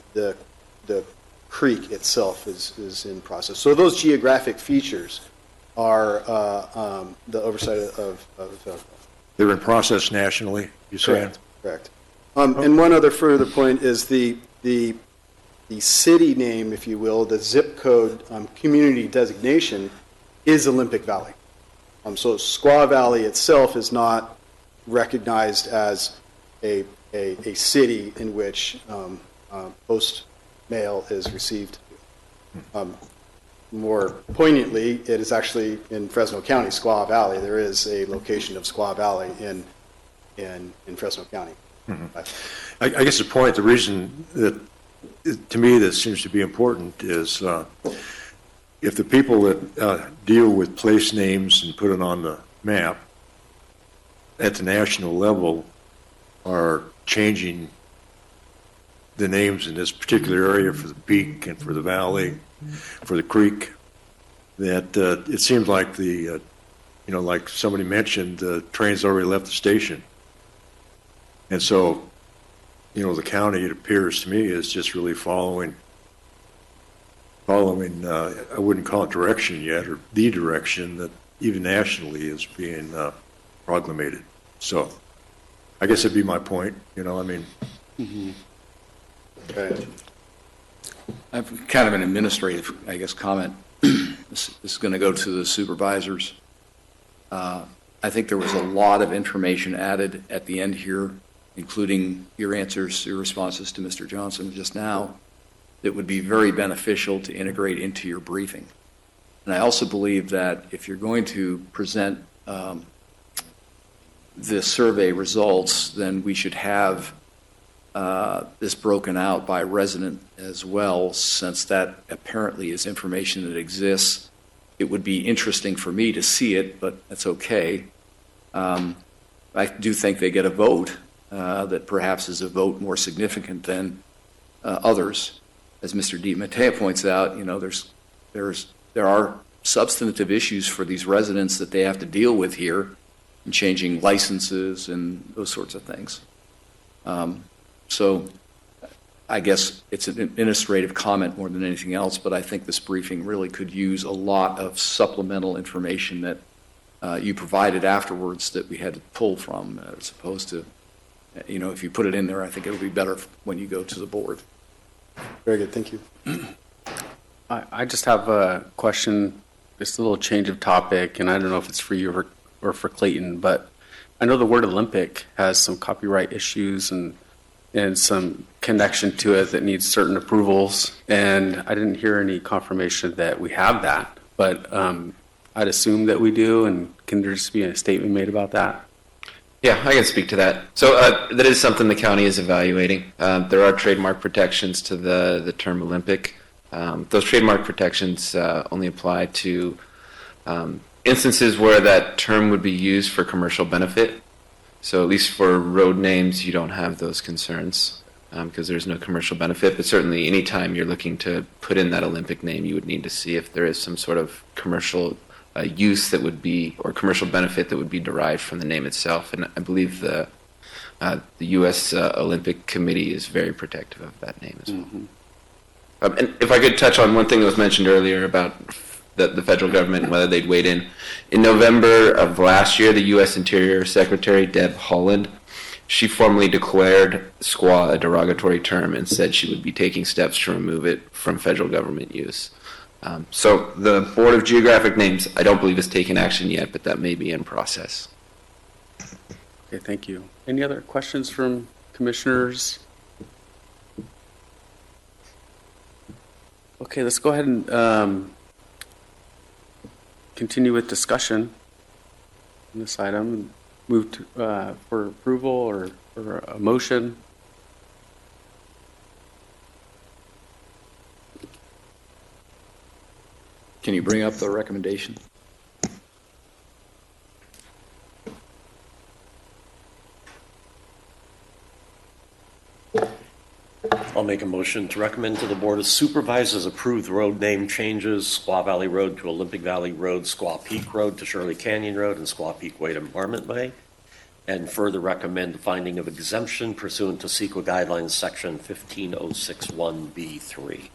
creek itself is in process. So those geographic features are the oversight of They're in process nationally, you saying? Correct. And one other further point is the city name, if you will, the zip code community designation is Olympic Valley. So Squaw Valley itself is not recognized as a city in which post mail is received. More poignantly, it is actually in Fresno County, Squaw Valley. There is a location of Squaw Valley in Fresno County. Mm-hmm. I guess the point, the reason that to me this seems to be important is if the people that deal with place names and put it on the map at the national level are changing the names in this particular area for the peak and for the valley, for the creek, that it seems like the, like somebody mentioned, the train's already left the station. And so, the county, it appears to me, is just really following, I wouldn't call it direction yet, or the direction that even nationally is being proclamated. So I guess that'd be my point, Mm-hmm. Okay. I have kind of an administrative, comment. This is going to go to the supervisors. I think there was a lot of information added at the end here, including your responses to Mr. Johnson just now, that would be very beneficial to integrate into your briefing. And I also believe that if you're going to present the survey results, then we should have this broken out by resident as well, since that apparently is information that exists. It would be interesting for me to see it, but that's okay. I do think they get a vote that perhaps is a vote more significant than others. As Mr. DiMatteo points out, there are substantive issues for these residents that they have to deal with here, and changing licenses and those sorts of things. So I guess it's an administrative comment more than anything else, but I think this briefing really could use a lot of supplemental information that you provided afterwards that we had to pull from, as opposed to, if you put it in there, I think it'll be better when you go to the board. Very good, thank you. I just have a question, just a little change of topic, and I don't know if it's for you or for Clayton, but I know the word Olympic has some copyright issues and some connection to it that needs certain approvals, and I didn't hear any confirmation that we have that, but I'd assume that we do, and can there just be a statement made about that? Yeah, I can speak to that. So that is something the county is evaluating. There are trademark protections to the term Olympic. Those trademark protections only apply to instances where that term would be used for commercial benefit. So at least for road names, you don't have those concerns because there's no commercial benefit. But certainly anytime you're looking to put in that Olympic name, you would need to see if there is some sort of commercial use that would be, or commercial benefit that would be derived from the name itself. And I believe the U.S. Olympic Committee is very protective of that name as well. Mm-hmm. And if I could touch on one thing that was mentioned earlier about the federal government and whether they'd weighed in. In November of last year, the U.S. Interior Secretary, Deb Haaland, she formally declared squaw a derogatory term and said she would be taking steps to remove it from federal government use. So the Board of Geographic Names, I don't believe has taken action yet, but that may be in process. Okay, thank you. Any other questions from commissioners? Okay, let's go ahead and continue with discussion on this item and move to, for approval or a motion. Can you bring up the recommendation? I'll make a motion to recommend to the Board of Supervisors approve the road name changes, Squaw Valley Road to Olympic Valley Road, Squaw Peak Road to Shirley Canyon Road, and Squaw Peak Way to Marmot Way, and further recommend the finding of exemption pursuant to CEQA Guidelines Section 15061B3.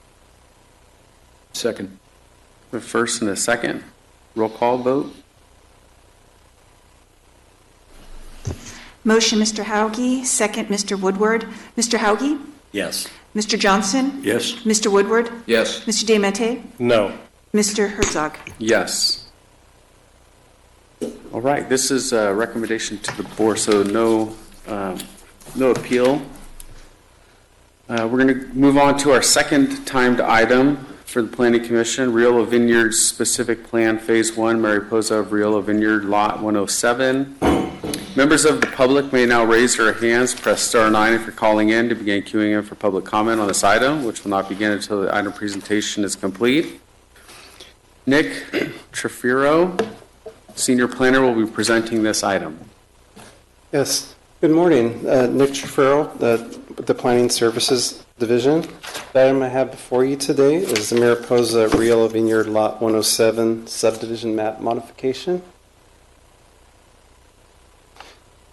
Second. The first and a second. Roll call vote. Motion, Mr. Hauge. Second, Mr. Woodward. Mr. Hauge? Yes. Mr. Johnson? Yes. Mr. Woodward? Yes. Mr. DiMatteo? No. Mr. Herzog? Yes. All right, this is a recommendation to the board, so no appeal. We're going to move on to our second timed item for the Planning Commission, Riola Vineyard Specific Plan Phase 1, Mariposa of Riola Vineyard, Lot 107. Members of the public may now raise their hands, press star 9 if you're calling in to begin queuing in for public comment on this item, which will not begin until the item presentation is complete. Nick Trefiro, Senior Planner, will be presenting this item. Yes, good morning. Nick Trefiro, the Planning Services Division. The item I have before you today is the Mariposa Riola Vineyard Lot 107 Subdivision Map Modification.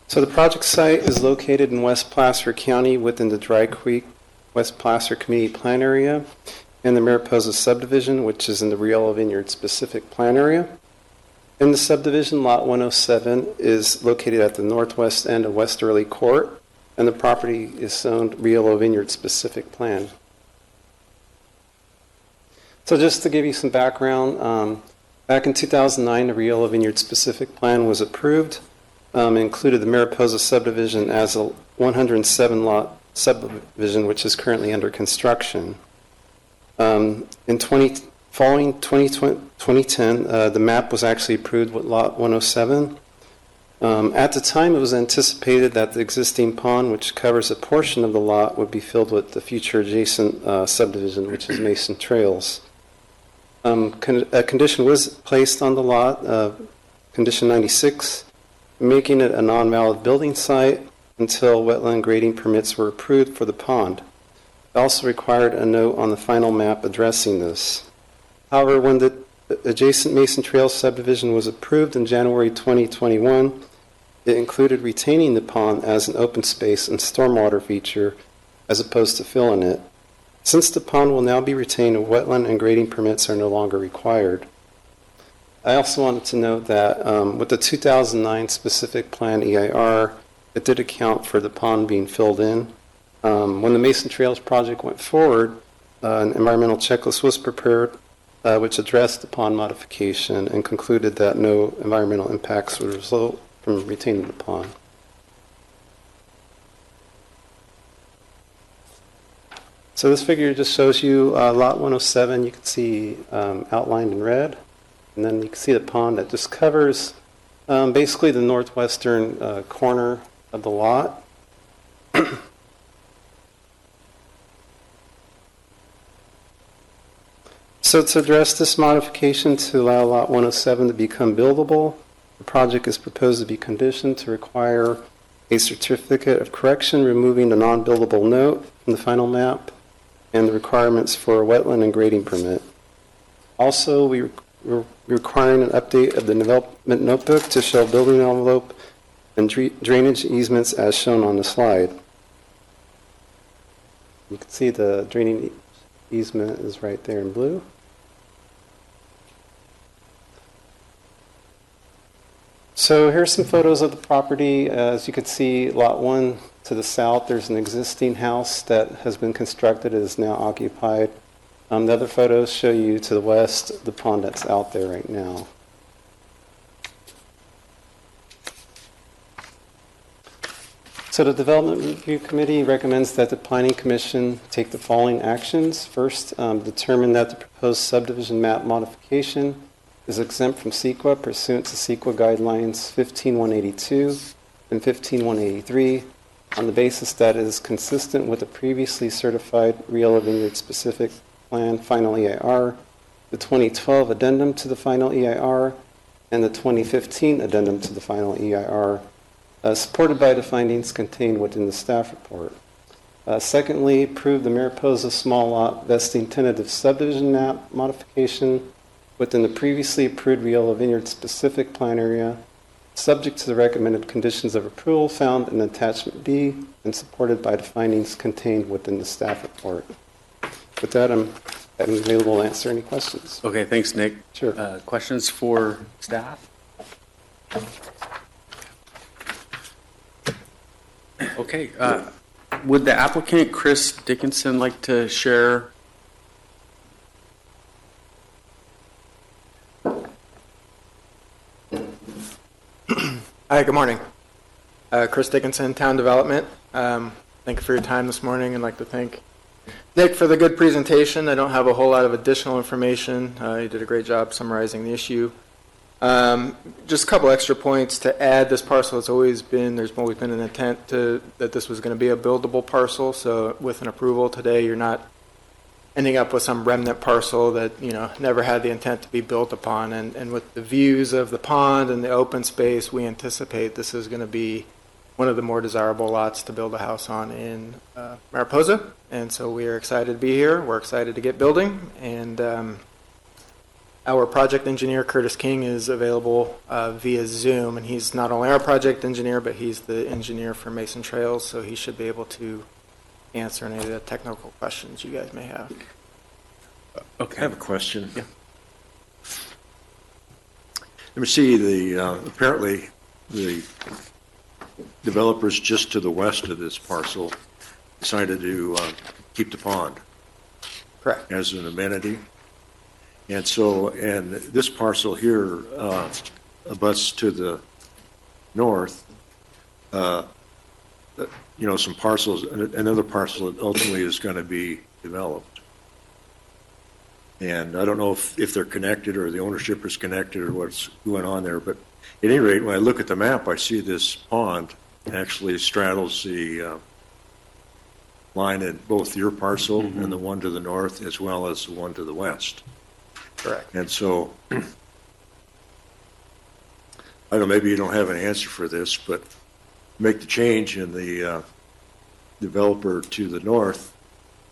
So the project site is located in West Placer County within the Dry Creek West Placer Community Plan Area and the Mariposa Subdivision, which is in the Riola Vineyard Specific Plan Area. In the subdivision, Lot 107 is located at the northwest end of Westerly Court, and the property is zoned Riola Vineyard Specific Plan. So just to give you some background, back in 2009, the Riola Vineyard Specific Plan was approved. Included the Mariposa subdivision as a 107-lot subdivision, which is currently under construction. Following 2010, the map was actually approved with Lot 107. At the time, it was anticipated that the existing pond, which covers a portion of the lot, would be filled with the future adjacent subdivision, which is Mason Trails. A condition was placed on the lot, condition 96, making it a non-valid building site until wetland grading permits were approved for the pond. It also required a note on the final map addressing this. However, when the adjacent Mason Trails subdivision was approved in January 2021, it included retaining the pond as an open space and stormwater feature as opposed to filling it. Since the pond will now be retained, wetland and grading permits are no longer required. I also wanted to note that with the 2009 specific plan EIR, it did account for the pond being filled in. When the Mason Trails project went forward, an environmental checklist was prepared which addressed the pond modification and concluded that no environmental impacts would result from retaining the pond. So this figure just shows you lot 107. You can see outlined in red. And then you can see the pond that just covers basically the northwestern corner of the lot. So to address this modification to allow lot 107 to become buildable, the project is proposed to be conditioned to require a certificate of correction removing the non-buildable note from the final map and the requirements for a wetland and grading permit. Also, we're requiring an update of the development notebook to show building envelope and drainage easements as shown on the slide. You can see the draining easement is right there in blue. So here's some photos of the property. As you can see, lot 1 to the south, there's an existing house that has been constructed. It is now occupied. The other photos show you to the west the pond that's out there right now. So the Development Review Committee recommends that the Planning Commission take the following actions. First, determine that the proposed subdivision map modification is exempt from CEQA pursuant to CEQA guidelines 15182 and 15183 on the basis that it is consistent with the previously certified Rio Vineyard specific plan final EIR, the 2012 addendum to the final EIR, and the 2015 addendum to the final EIR, supported by the findings contained within the staff report. Secondly, approve the Mariposa small lot vesting tentative subdivision map modification within the previously approved Rio Vineyard specific plan area, subject to the recommended conditions of approval found in attachment B and supported by the findings contained within the staff report. With that, I'm available to answer any questions. Okay, thanks, Nick. Sure. Questions for staff? Okay. Would the applicant, Chris Dickinson, like to share? Hi, good morning. Chris Dickinson, Town Development. Thank you for your time this morning. I'd like to thank Nick for the good presentation. I don't have a whole lot of additional information. You did a great job summarizing the issue. Just a couple extra points to add. This parcel has always been, there's always been an intent that this was going to be a buildable parcel. So with an approval today, you're not ending up with some remnant parcel that, you know, never had the intent to be built upon. And with the views of the pond and the open space, we anticipate this is going to be one of the more desirable lots to build a house on in Mariposa. And so we are excited to be here. We're excited to get building. And our project engineer, Curtis King, is available via Zoom. And he's not only our project engineer, but he's the engineer for Mason Trails. So he should be able to answer any of the technical questions you guys may have. Okay. I have a question. Yeah. Let me see apparently the developers just to the west of this parcel decided to keep the pond. Correct. As an amenity. And so, and this parcel here abuts to the north, you know, some parcels, another parcel that ultimately is going to be developed. And I don't know if they're connected or the ownership is connected or what's going on there, but at any rate, when I look at the map, I see this pond actually straddles the line at both your parcel and the one to the north, as well as the one to the west. Correct. And so, I don't know, maybe you don't have an answer for this, but make the change in the developer to the north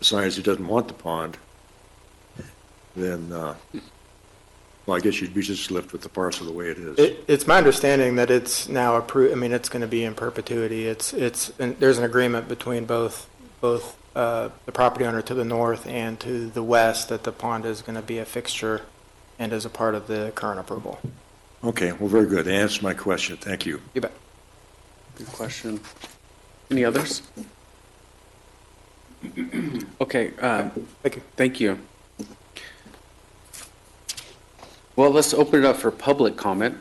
decides he doesn't want the pond, then, well, I guess you'd be just left with the parcel the way it is. It's my understanding that it's now approved, I mean, it's going to be in perpetuity. There's an agreement between both the property owner to the north and to the west that the pond is going to be a fixture and is a part of the current approval. Okay, well, very good. Answer my question. Thank you. You bet. Good question. Any others? Okay. Thank you. Thank you. Well, let's open it up for public comment.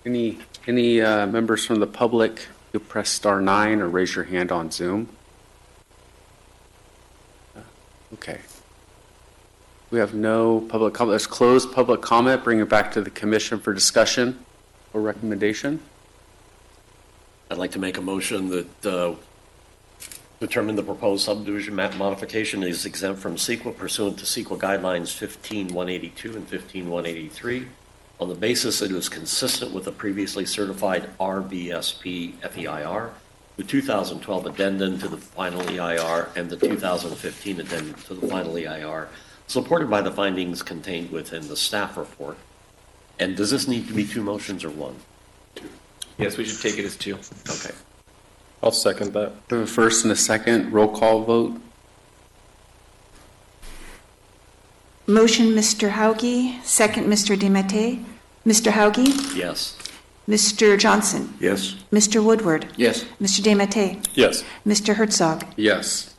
Any members from the public who press star 9 or raise your hand on Zoom? Okay. We have no public comment. Let's close public comment, bring it back to the commission for discussion or recommendation. I'd like to make a motion that determine the proposed subdivision map modification is exempt from CEQA pursuant to CEQA guidelines 15182 and 15183 on the basis that it is consistent with the previously certified RBSP FEIR, the 2012 addendum to the final EIR, and the 2015 addendum to the final EIR, supported by the findings contained within the staff report. And does this need to be 2 motions or 1? Yes, we should take it as 2. Okay. I'll second that. We have a first and a second roll call vote. Motion, Mr. Hauge. Second, Mr. DiMattei. Mr. Hauge? Yes. Mr. Johnson? Yes. Mr. Woodward? Yes. Mr. DiMattei? Yes. Mr. Herzog? Yes.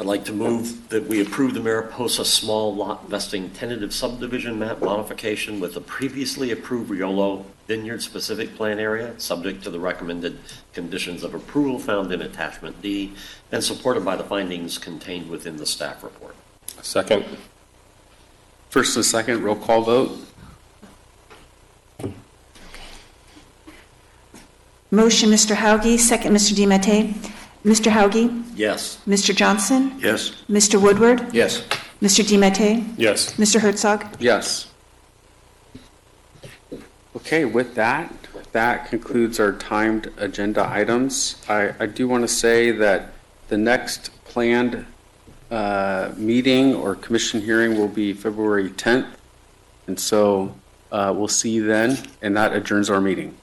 I'd like to move that we approve the Mariposa small lot vesting tentative subdivision map modification with the previously approved Riolo Vineyard specific plan area, subject to the recommended conditions of approval found in attachment D, and supported by the findings contained within the staff report. Second. First and second roll call vote. Motion, Mr. Hauge. Second, Mr. DiMattei. Mr. Hauge? Yes. Mr. Johnson? Yes. Mr. Woodward? Yes. Mr. DiMattei? Yes. Mr. Herzog? Yes. Okay, with that concludes our timed agenda items. I do want to say that the next planned meeting or commission hearing will be February 10th. And so we'll see you then, and that adjourns our meeting.